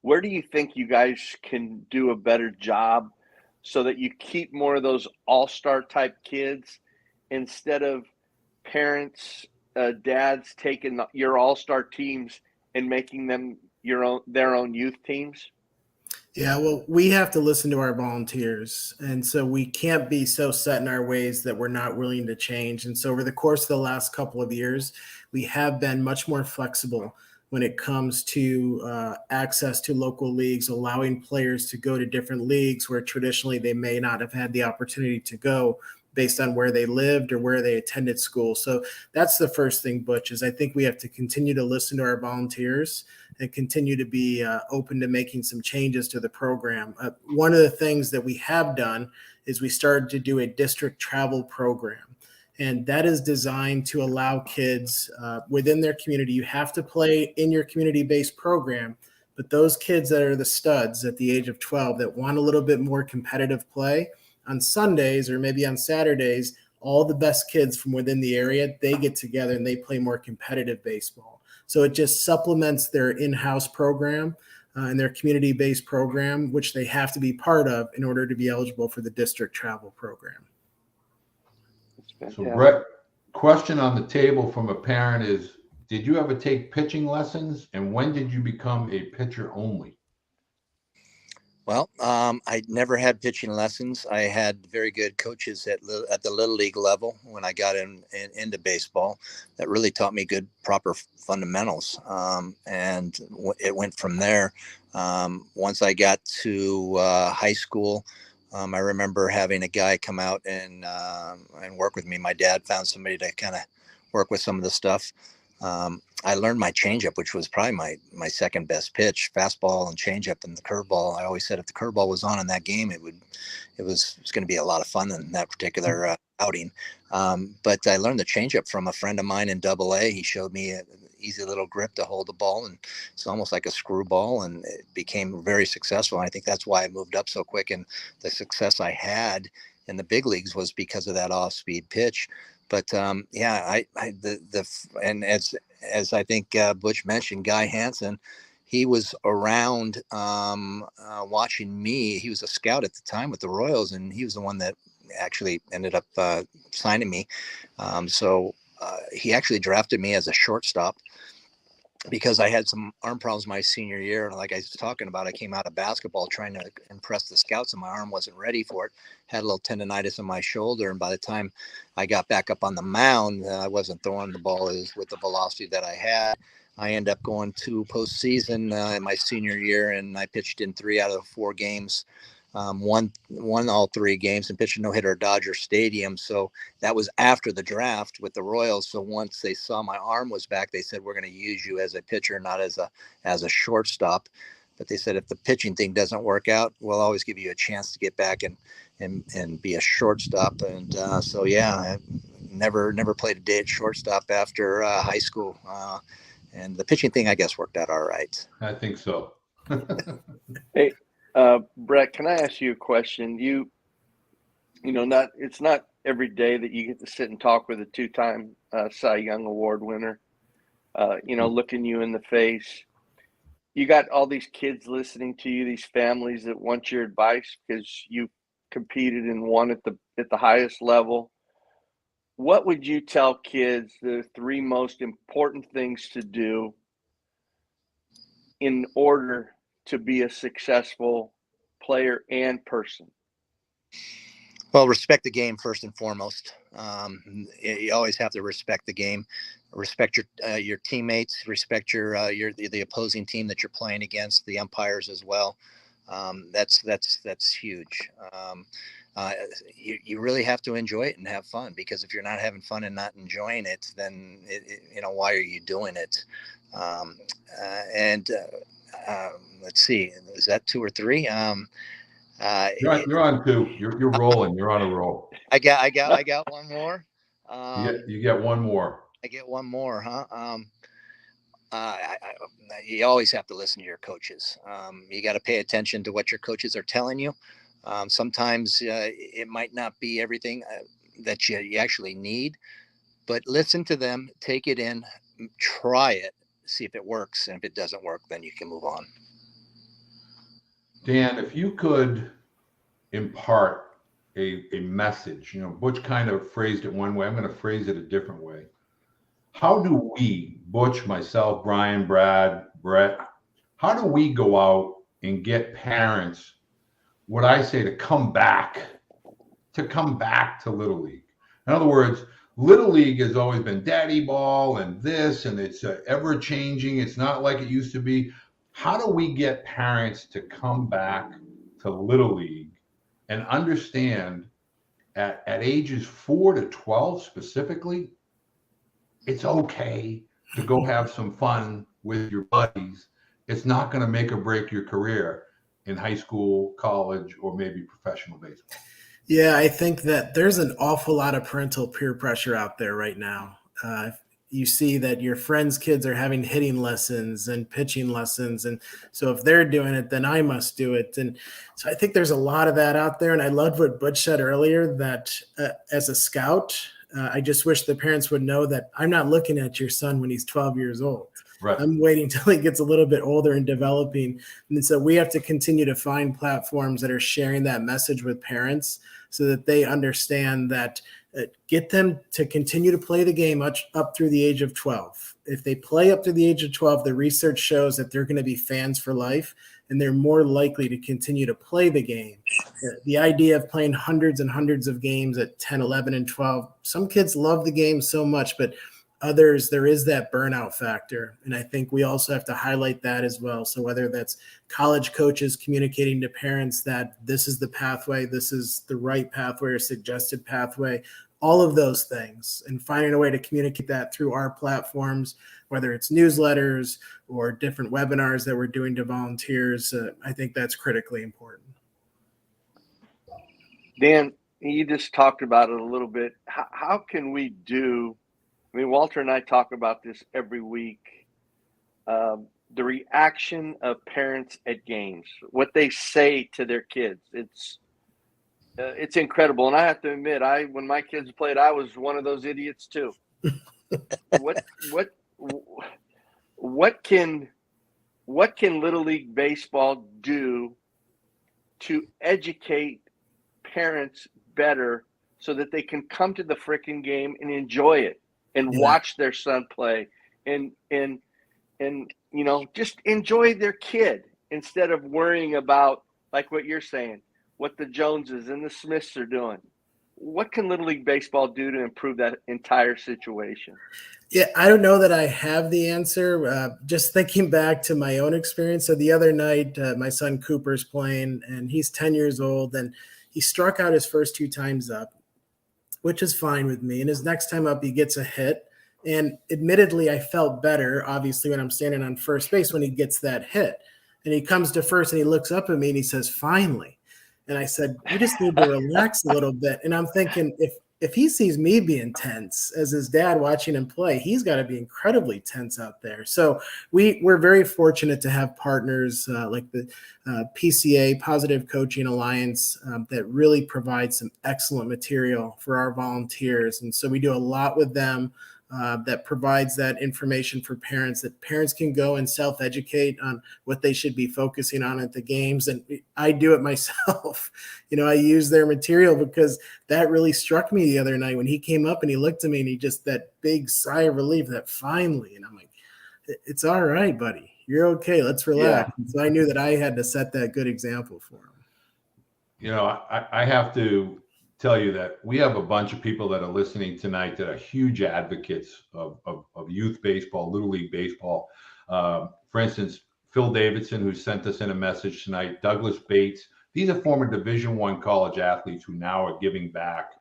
Where do you think you guys can do a better job so that you keep more of those all-star type kids instead of parents, dads taking your all-star teams and making them their own youth teams? Yeah, well, we have to listen to our volunteers. And so we can't be so set in our ways that we're not willing to change. And so over the course of the last couple of years, we have been much more flexible when it comes to access to local leagues, allowing players to go to different leagues where traditionally they may not have had the opportunity to go based on where they lived or where they attended school. So that's the first thing, Butch, is I think we have to continue to listen to our volunteers and continue to be open to making some changes to the program. One of the things that we have done is we started to do a district travel program. And that is designed to allow kids within their community. You have to play in your community-based program, but those kids that are the studs at the age of 12 that want a little bit more competitive play, on Sundays or maybe on Saturdays, all the best kids from within the area, they get together and they play more competitive baseball. So it just supplements their in-house program and their community-based program, which they have to be part of in order to be eligible for the district travel program. So Brett, question on the table from a parent is, did you ever take pitching lessons, and when did you become a pitcher only? Well, I never had pitching lessons. I had very good coaches at the little league level when I got into baseball that really taught me good, proper fundamentals. And it went from there. Once I got to high school, I remember having a guy come out and work with me. My dad found somebody to kind of work with some of the stuff. I learned my changeup, which was probably my second best pitch, fastball and changeup, and the curveball. I always said if the curveball was on in that game, it was going to be a lot of fun in that particular outing. But I learned the changeup from a friend of mine in AA. He showed me an easy little grip to hold the ball, and it's almost like a screwball, and it became very successful. And I think that's why I moved up so quick, and the success I had in the big leagues was because of that off-speed pitch. But and as I think Butch mentioned, Guy Hansen, he was around watching me. He was a scout at the time with the Royals, and he was the one that actually ended up signing me. So he actually drafted me as a shortstop because I had some arm problems my senior year. And like I was talking about, I came out of basketball trying to impress the scouts and my arm wasn't ready for it. Had a little tendonitis in my shoulder. And by the time I got back up on the mound, I wasn't throwing the ball with the velocity that I had. I ended up going to postseason in my senior year, and I pitched in 3 out of the 4 games. Won all 3 games and pitched a no-hitter at Dodger Stadium. So that was after the draft with the Royals. So once they saw my arm was back, they said, we're going to use you as a pitcher, not as a shortstop. But they said, if the pitching thing doesn't work out, we'll always give you a chance to get back and be a shortstop. And so, yeah, I never played a day at shortstop after high school. And the pitching thing, I guess, worked out all right. I think so. Hey, Brett, can I ask you a question? It's not every day that you get to sit and talk with a 2-time Cy Young Award winner, looking you in the face. You got all these kids listening to you, these families that want your advice because you competed and won at the highest level. What would you tell kids the 3 most important things to do in order to be a successful player and person? Well, respect the game first and foremost. You always have to respect the game, respect your teammates, respect the opposing team that you're playing against, the umpires as well. That's huge. You really have to enjoy it and have fun, because if you're not having fun and not enjoying it, then why are you doing it? And let's see, is that 2 or 3? You're on 2. You're rolling. You're on a roll. I got one more. You get one more. I get one more, huh? You always have to listen to your coaches. You got to pay attention to what your coaches are telling you. Sometimes it might not be everything that you actually need, but listen to them, take it in, try it, see if it works. And if it doesn't work, then you can move on. Dan, if you could impart a message, Butch kind of phrased it one way. I'm going to phrase it a different way. How do we, Butch, myself, Brian, Brad, Brett, how do we go out and get parents, what I say, to come back to Little League? In other words, Little League has always been daddy ball and this, and it's ever changing. It's not like it used to be. How do we get parents to come back to Little League and understand at ages 4 to 12 specifically, it's okay to go have some fun with your buddies. It's not going to make or break your career in high school, college, or maybe professional baseball. Yeah, I think that there's an awful lot of parental peer pressure out there right now. You see that your friends' kids are having hitting lessons and pitching lessons. And so if they're doing it, then I must do it. And so I think there's a lot of that out there. And I loved what Butch said earlier, that as a scout, I just wish the parents would know that I'm not looking at your son when he's 12 years old. Right. I'm waiting till he gets a little bit older and developing. And so we have to continue to find platforms that are sharing that message with parents so that they understand that get them to continue to play the game up through the age of 12. If they play up to the age of 12, the research shows that they're going to be fans for life, and they're more likely to continue to play the game. The idea of playing hundreds and hundreds of games at 10, 11, and 12, some kids love the game so much, but others, there is that burnout factor. And I think we also have to highlight that as well. So whether that's college coaches communicating to parents that this is the pathway, this is the right pathway or suggested pathway, all of those things, and finding a way to communicate that through our platforms, whether it's newsletters or different webinars that we're doing to volunteers, I think that's critically important. Dan, you just talked about it a little bit. How can we do, I mean, Walter and I talk about this every week, the reaction of parents at games, what they say to their kids. It's incredible. And I have to admit, when my kids played, I was one of those idiots too. What can Little League Baseball do to educate parents better so that they can come to the freaking game and enjoy it and watch their son play and just enjoy their kid instead of worrying about, like what you're saying, what the Joneses and the Smiths are doing? What can Little League Baseball do to improve that entire situation? Yeah, I don't know that I have the answer. Just thinking back to my own experience. So the other night, my son Cooper's playing, and he's 10 years old, and he struck out his first 2 times up, which is fine with me. And his next time up, he gets a hit. And admittedly, I felt better, obviously, when I'm standing on first base when he gets that hit. And he comes to first, and he looks up at me, and he says, "Finally." And I said, "You just need to relax a little bit." And I'm thinking, if he sees me being tense as his dad watching him play, he's got to be incredibly tense out there. So we're very fortunate to have partners like the PCA, Positive Coaching Alliance, that really provide some excellent material for our volunteers. And so we do a lot with them that provides that information for parents, that parents can go and self-educate on what they should be focusing on at the games. And I do it myself. I use their material because that really struck me the other night when he came up and he looked at me and he just, that big sigh of relief, that finally, and I'm like, it's all right, buddy. You're okay. Let's relax. Yeah. So I knew that I had to set that good example for him. I have to tell you that we have a bunch of people that are listening tonight that are huge advocates of youth baseball, Little League Baseball. For instance, Phil Davidson, who sent us in a message tonight, Douglas Bates, these are former Division I college athletes who now are giving back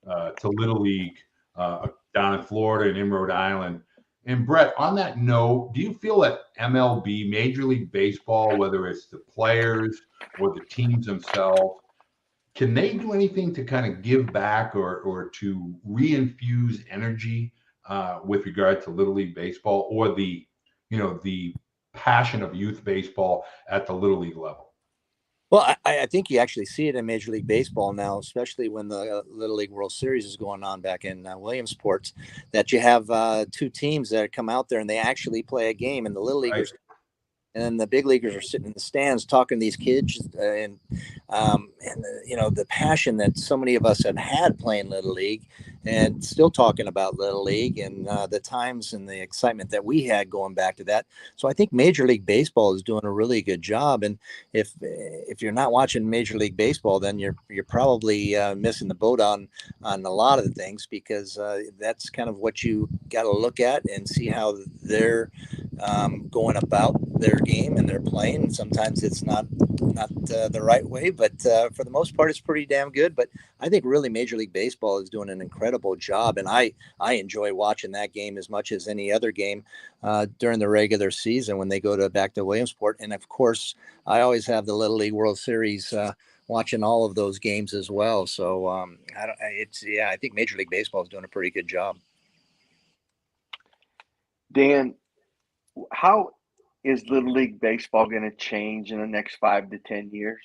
to Little League down in Florida and in Rhode Island. And Brett, on that note, do you feel that MLB, Major League Baseball, whether it's the players or the teams themselves, can they do anything to kind of give back or to reinfuse energy with regard to Little League Baseball or the passion of youth baseball at the Little League level? Well, I think you actually see it in Major League Baseball now, especially when the Little League World Series is going on back in Williamsport, that you have two teams that come out there and they actually play a game, and the Little Leaguers and then the big leaguers are sitting in the stands talking to these kids, and the passion that so many of us have had playing Little League, and still talking about Little League, and the times and the excitement that we had going back to that. So I think Major League Baseball is doing a really good job. And if you're not watching Major League Baseball, then you're probably missing the boat on a lot of the things, because that's kind of what you got to look at and see how they're going about their game and they're playing. And sometimes it's not the right way, but for the most part, it's pretty damn good. But I think really Major League Baseball is doing an incredible job, and I enjoy watching that game as much as any other game during the regular season when they go back to Williamsport. And of course, I always have the Little League World Series watching all of those games as well. So I think Major League Baseball is doing a pretty good job. Dan, how is Little League Baseball going to change in the next 5 to 10 years?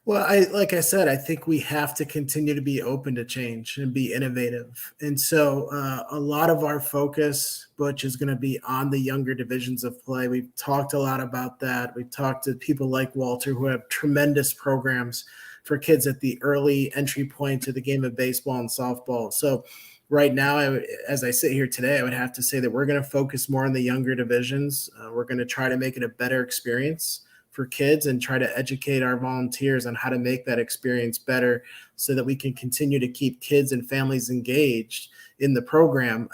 Well, like I said, I think we have to continue to be open to change and be innovative. And so a lot of our focus, Butch, is going to be on the younger divisions of play. We've talked a lot about that. We've talked to people like Walter who have tremendous programs for kids at the early entry point to the game of baseball and softball. So right now, as I sit here today, I would have to say that we're going to focus more on the younger divisions. We're going to try to make it a better experience for kids and try to educate our volunteers on how to make that experience better so that we can continue to keep kids and families engaged in the program.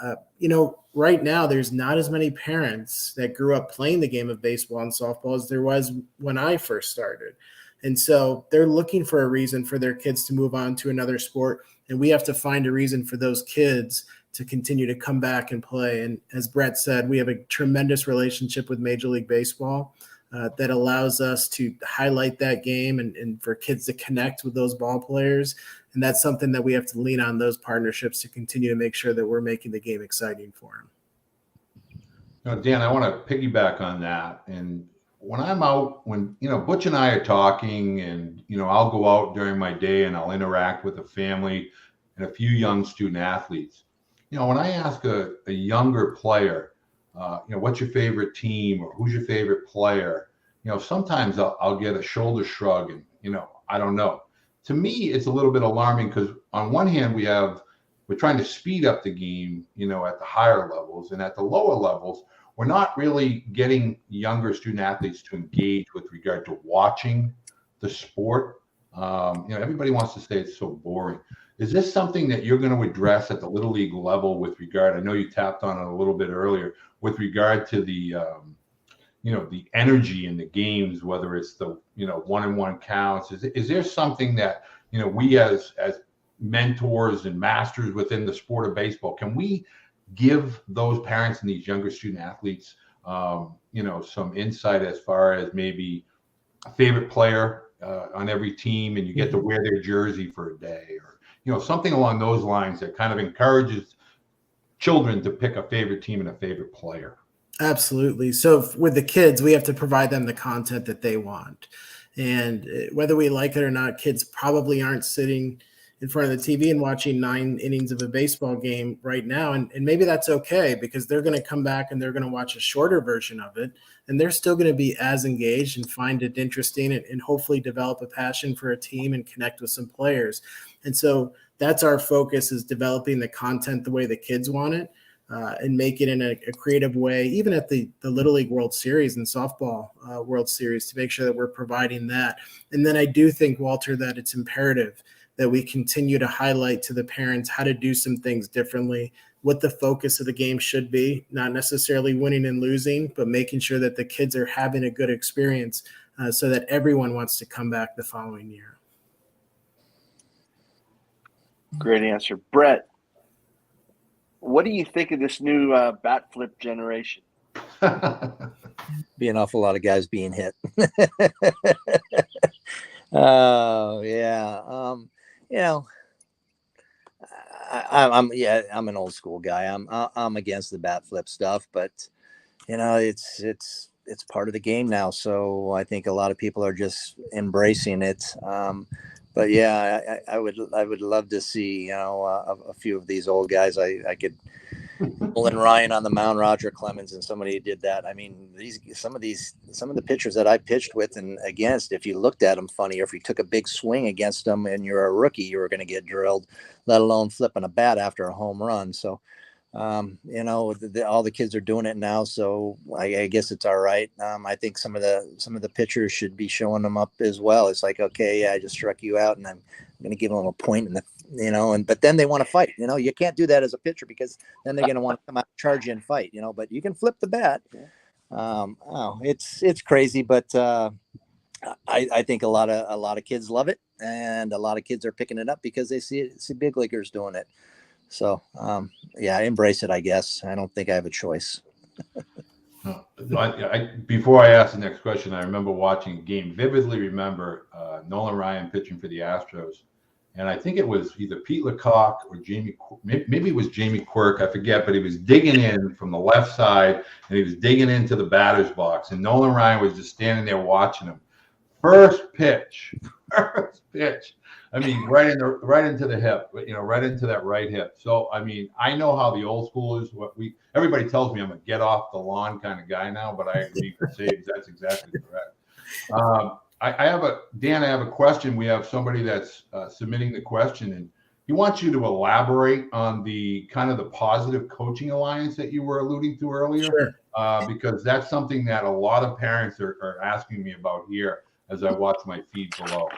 Right now, there's not as many parents that grew up playing the game of baseball and softball as there was when I first started. And so they're looking for a reason for their kids to move on to another sport. And we have to find a reason for those kids to continue to come back and play. And as Brett said, we have a tremendous relationship with Major League Baseball that allows us to highlight that game and for kids to connect with those ball players. And that's something that we have to lean on, those partnerships, to continue to make sure that we're making the game exciting for them. Dan, I want to piggyback on that. And when I'm out, when Butch and I are talking, and I'll go out during my day and I'll interact with a family and a few young student athletes. When I ask a younger player, what's your favorite team or who's your favorite player, sometimes I'll get a shoulder shrug and I don't know. To me, it's a little bit alarming because on one hand we're trying to speed up the game, at the higher levels, and at the lower levels we're not really getting younger student athletes to engage with regard to watching the sport. Everybody wants to say it's so boring. Is this something that you're going to address at the Little League level with regard? I know you tapped on it a little bit earlier with regard to the, the energy in the games, whether it's the, 1-on-1 counts. Is there something that, we as mentors and masters within the sport of baseball, can we give those parents and these younger student athletes, some insight as far as maybe a favorite player on every team, and you get to wear their jersey for a day, or something along those lines that kind of encourages children to pick a favorite team and a favorite player? Absolutely. So with the kids, we have to provide them the content that they want. And whether we like it or not, kids probably aren't sitting in front of the TV and watching 9 innings of a baseball game right now. And maybe that's okay, because they're going to come back and they're going to watch a shorter version of it. And they're still going to be as engaged and find it interesting and hopefully develop a passion for a team and connect with some players. And so that's our focus, is developing the content the way the kids want it, and make it in a creative way, even at the Little League World Series and softball World Series, to make sure that we're providing that. And then I do think, Walter, that it's imperative that we continue to highlight to the parents how to do some things differently, what the focus of the game should be, not necessarily winning and losing, but making sure that the kids are having a good experience so that everyone wants to come back the following year. Great answer. Brett, what do you think of this new bat flip generation? Be an awful lot of guys being hit. Oh yeah. You know, I'm an old school guy. I'm against the bat flip stuff, but you know, it's part of the game now. So I think a lot of people are just embracing it. But yeah, I would love to see, you know, a few of these old guys. I could Nolan Ryan on the mound, Roger Clemens, and somebody did that. I mean, some of the pitchers that I pitched with and against, if you looked at them funny, or if you took a big swing against them and you're a rookie, you were going to get drilled, let alone flipping a bat after a home run. So, you know, all the kids are doing it now, so I guess it's all right. I think some of the pitchers should be showing them up as well. It's like, okay, yeah, I just struck you out, and I'm going to give them a point in the, you know, but then they want to fight. You know, you can't do that as a pitcher because then they're going to want to come out, charge you, and fight. You know, but you can flip the bat. It's crazy, but I think a lot of kids love it, and a lot of kids are picking it up because they see big leaguers doing it. So, yeah, embrace it, I guess. I don't think I have a choice. Before I ask the next question, I remember watching a game, vividly remember Nolan Ryan pitching for the Astros. And I think it was either Pete Lecoq or maybe it was Jamie Quirk, I forget, but he was digging in from the left side, and he was digging into the batter's box. And Nolan Ryan was just standing there watching him. First pitch. I mean, right into the hip, you know, right into that right hip. So, I mean, I know how the old school is. Everybody tells me I'm a get off the lawn kind of guy now, but I agree with Sabes. That's exactly correct. I have a question. We have somebody that's submitting the question, and he wants you to elaborate on the kind of the positive coaching alliance that you were alluding to earlier. Sure. Because that's something that a lot of parents are asking me about here as I watch my feed below.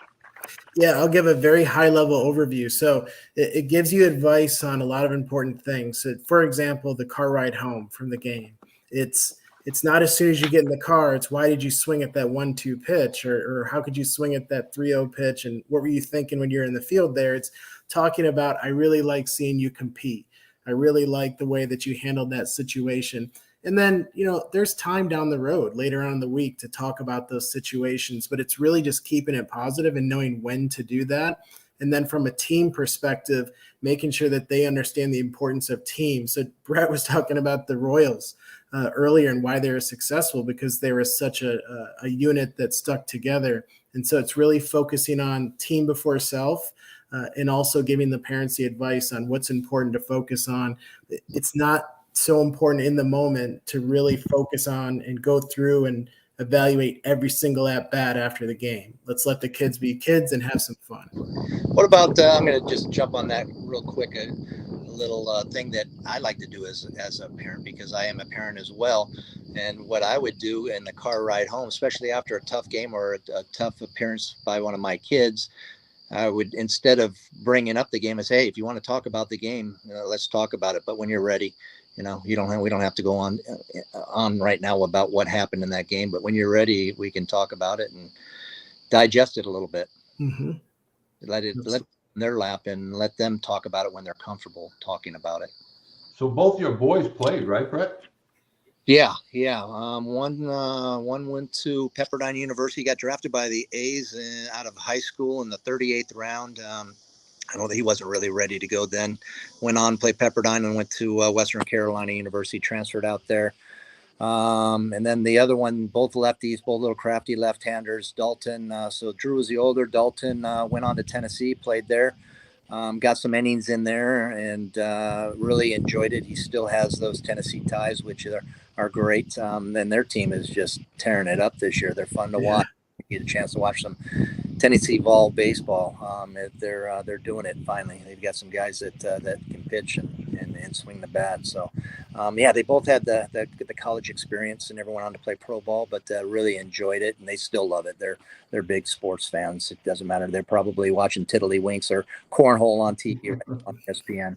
Yeah, I'll give a very high level overview. So it gives you advice on a lot of important things. So for example, the car ride home from the game. It's not as soon as you get in the car, it's why did you swing at that 1-2 pitch, or how could you swing at that 3-0 pitch, and what were you thinking when you're in the field there? It's talking about, I really like seeing you compete. I really like the way that you handled that situation. And then, you know, there's time down the road later on in the week to talk about those situations, but it's really just keeping it positive and knowing when to do that. And then from a team perspective, making sure that they understand the importance of team. So Brett was talking about the Royals earlier and why they were successful, because they were such a unit that stuck together. And so it's really focusing on team before self, and also giving the parents the advice on what's important to focus on. It's not so important in the moment to really focus on and go through and evaluate every single at bat after the game. Let's let the kids be kids and have some fun. What about, I'm going to just jump on that real quick, a little thing that I like to do as a parent, because I am a parent as well. And what I would do in the car ride home, especially after a tough game or a tough appearance by one of my kids, I would, instead of bringing up the game, I say, hey, if you want to talk about the game, let's talk about it. But when you're ready, you know, we don't have to go on right now about what happened in that game. But when you're ready, we can talk about it and digest it a little bit. Mm-hmm. Let their lap and let them talk about it when they're comfortable talking about it. So both your boys played, right, Brett? Yeah. One went to Pepperdine University, got drafted by the A's out of high school in the 38th round. I know that he wasn't really ready to go then. Went on, played Pepperdine, and went to Western Carolina University, transferred out there. And then the other one, both lefties, both little crafty left-handers. Dalton, so Drew was the older. Dalton went on to Tennessee, played there. Got some innings in there and really enjoyed it. He still has those Tennessee ties, which are great. And their team is just tearing it up this year. They're fun to watch. You get a chance to watch some Tennessee ball baseball. They're doing it finally. They've got some guys that can pitch and swing the bat. So they both had the college experience and never went on to play pro ball, but really enjoyed it, and they still love it. They're big sports fans. It doesn't matter. They're probably watching Tiddlywinks or Cornhole on TV or on ESPN.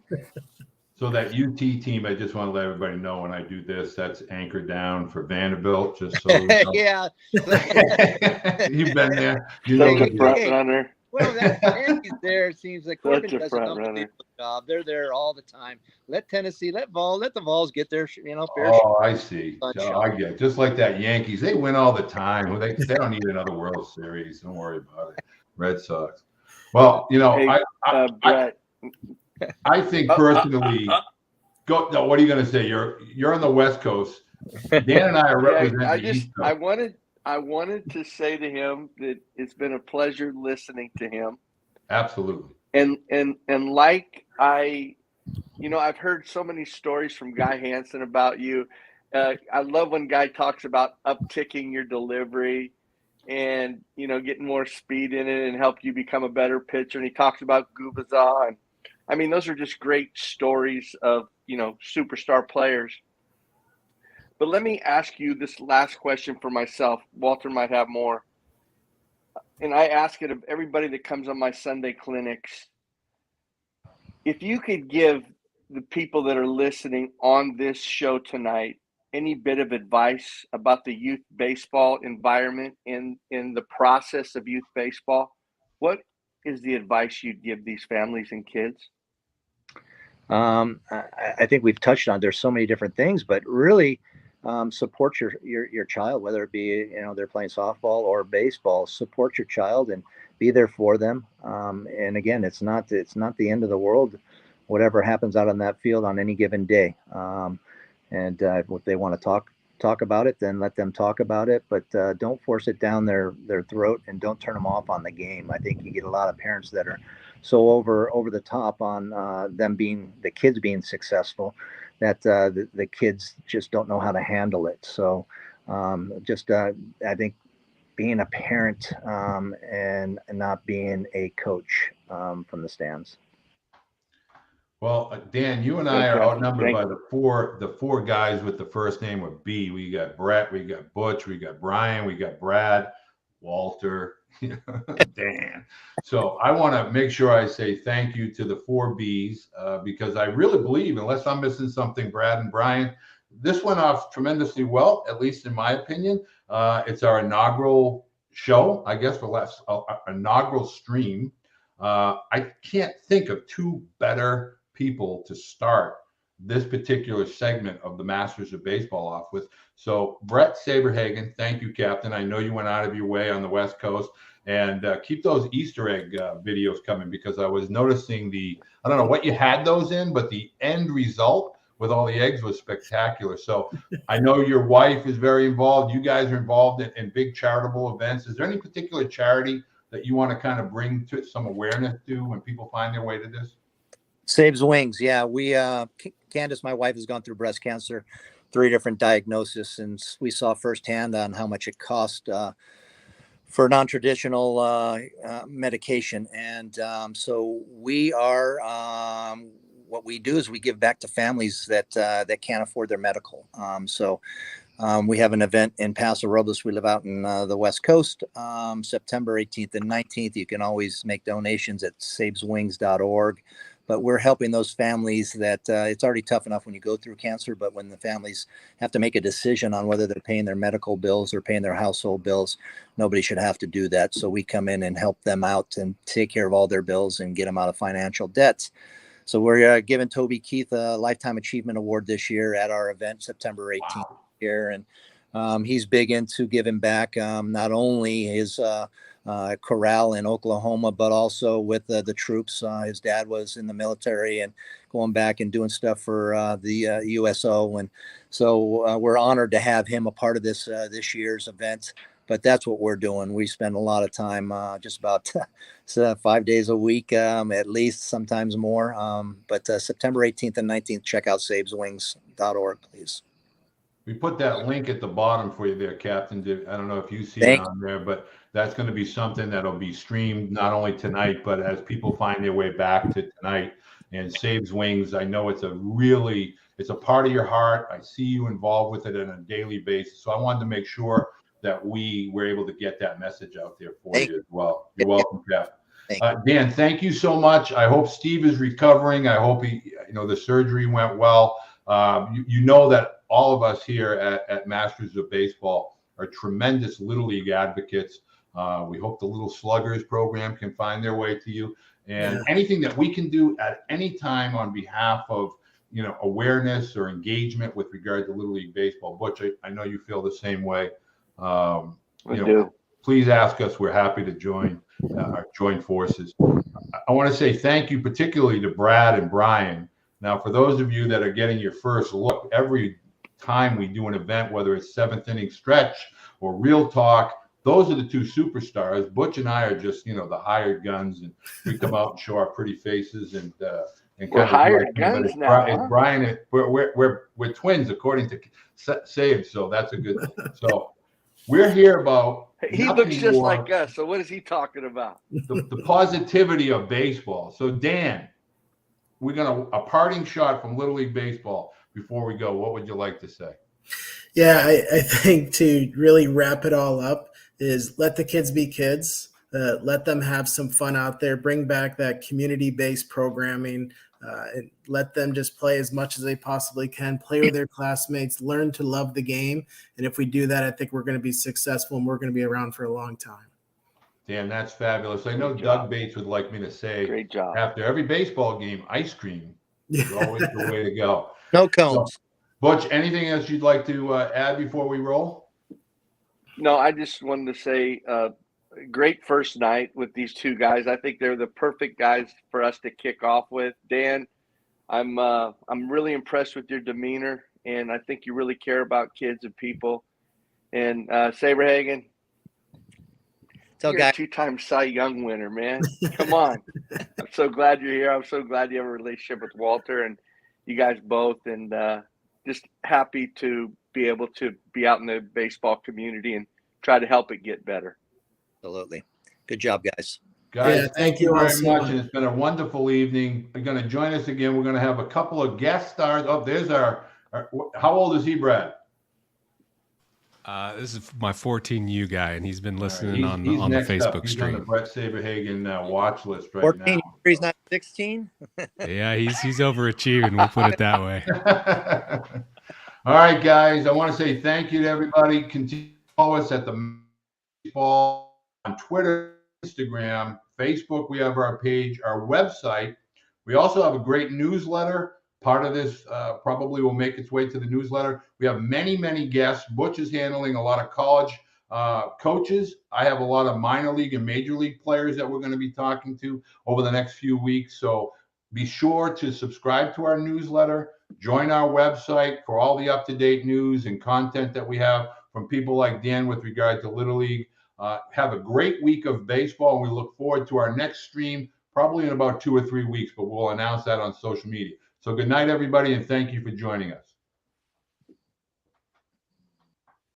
So that UT team, I just want to let everybody know when I do this, that's anchored down for Vanderbilt, just so you know. Yeah. You've been there. You Such know a the front deal. runner. Well, that Yankees there, it seems like Corbin Such a does an front runner. unbelievable job. They're there all the time. Let Tennessee, let the Vols get their, fair share. Oh, I see. Sunshine. Oh, I get it. Just like that Yankees, they win all the time. They don't need another World Series. Don't worry about it. Red Sox. Well, Hey, Brett. I think personally, go. No, what are you going to say? You're on the West Coast. Dan and I are representing the East Coast. I wanted to say to him that it's been a pleasure listening to him. Absolutely. And like I've heard so many stories from Guy Hansen about you. I love when Guy talks about upticking your delivery and, getting more speed in it and help you become a better pitcher. And he talks about Gubazah. And I mean, those are just great stories of, superstar players. But let me ask you this last question for myself. Walter might have more. And I ask it of everybody that comes on my Sunday clinics. If you could give the people that are listening on this show tonight any bit of advice about the youth baseball environment in the process of youth baseball, what is the advice you'd give these families and kids? I think we've touched on, there's so many different things, but really support your child, whether it be, they're playing softball or baseball. Support your child and be there for them. And again, it's not the end of the world, whatever happens out on that field on any given day. And if they want to talk about it, then let them talk about it, but don't force it down their throat, and don't turn them off on the game. I think you get a lot of parents that are so over the top on the kids being successful, that the kids just don't know how to handle it. So I think being a parent and not being a coach from the stands. Well, Dan, you and I are Fantastic. outnumbered Thank by you. the four guys with the first name of B. We got Brett, we got Butch, we got Brian, we got Brad, Walter, Dan. So I want to make sure I say thank you to the four Bs because I really believe, unless I'm missing something, Brad and Brian, this went off tremendously well, at least in my opinion. It's our inaugural show, I guess, inaugural stream. I can't think of two better people to start this particular segment of the Masters of Baseball off with. So Brett Saberhagen, thank you, Captain. I know you went out of your way on the West Coast, and keep those Easter egg videos coming, because I was noticing I don't know what you had those in, but the end result with all the eggs was spectacular. So I know your wife is very involved. You guys are involved in big charitable events. Is there any particular charity that you want to kind of bring to some awareness to when people find their way to this? Saves Wings. Yeah. We, Candace, my wife, has gone through breast cancer, 3 different diagnoses, and we saw firsthand on how much it cost for non-traditional medication. And so we are, what we do is we give back to families that can't afford their medical. We have an event in Paso Robles. We live out in the West Coast, September 18th and 19th. You can always make donations at saveswings.org. But we're helping those families that it's already tough enough when you go through cancer, but when the families have to make a decision on whether they're paying their medical bills or paying their household bills, nobody should have to do that. So we come in and help them out and take care of all their bills and get them out of financial debts. So we're giving Toby Keith a Lifetime Achievement Award this year at our event, September 18th. Wow. Here, and he's big into giving back, not only his corral in Oklahoma, but also with the troops. His dad was in the military and going back and doing stuff for the USO, and so we're honored to have him a part of this year's event. But that's what we're doing. We spend a lot of time, just about 5 days a week, at least, sometimes more. But September 18th and 19th, check out saveswings.org, please. We put that link at the bottom for you there, Captain. I don't know if you see it on there, but that's going to be something that'll be streamed not only tonight, but as people find their way back to tonight. And Saves Wings, I know it's a part of your heart. I see you involved with it on a daily basis. So I wanted to make sure that we were able to get that message out there for you as well. You're welcome, Cap. Dan, thank you so much. I hope Steve is recovering. I hope the surgery went well. You know that all of us here at Masters of Baseball are tremendous Little League advocates. We hope the Little Sluggers program can find their way to you. And anything that we can do at any time on behalf of, awareness or engagement with regard to Little League Baseball. Butch, I know you feel the same way. We do. Please ask us. We're happy to join forces. I want to say thank you particularly to Brad and Brian. Now, for those of you that are getting your first look, every time we do an event, whether it's seventh inning stretch or real talk, those are the two superstars. Butch and I are just, the hired guns, and we come out and show our pretty faces and we're hired guns now. Huh? Brian, we're twins according to Save, so that's a good thing. So we're here about. He looks just like us. So what is he talking about? The positivity of baseball. So Dan, we're a parting shot from Little League Baseball before we go. What would you like to say? Yeah, I think to really wrap it all up is let the kids be kids. Let them have some fun out there. Bring back that community-based programming. And let them just play as much as they possibly can, play with their classmates, learn to love the game. And if we do that, I think we're going to be successful and we're going to be around for a long time. Dan, that's fabulous. I know Doug Bates would like me to say, great job. After every baseball game, ice cream is always the way to go. No cones. So, Butch, anything else you'd like to add before we roll? No, I just wanted to say great first night with these two guys. I think they're the perfect guys for us to kick off with. Dan, I'm really impressed with your demeanor, and I think you really care about kids and people. And Saberhagen, you're a two-time Cy Young winner, man. Come on. I'm so glad you're here. I'm so glad you have a relationship with Walter and you guys both, and just happy to be able to be out in the baseball community and try to help it get better. Absolutely. Good job, guys. Guys, thank you very much. And it's been a wonderful evening. You're going to join us again. We're going to have a couple of guest stars. Oh, there's our how old is he, Brad? This is my 14U guy, and he's been listening He's on the Facebook he's stream. On the Brett Saberhagen watch list right 14, now. he's not 16. Yeah, he's overachieving. We'll put it that way. All right, guys. I want to say thank you to everybody. Continue to follow us at the baseball on Twitter, Instagram, Facebook. We have our page, our website. We also have a great newsletter. Part of this probably will make its way to the newsletter. We have many, many guests. Butch is handling a lot of college coaches. I have a lot of minor league and major league players that we're going to be talking to over the next few weeks. So be sure to subscribe to our newsletter. Join our website for all the up-to-date news and content that we have from people like Dan with regard to Little League. Have a great week of baseball, and we look forward to our next stream probably in about 2 or 3 weeks, but we'll announce that on social media. So good night, everybody, and thank you for joining us.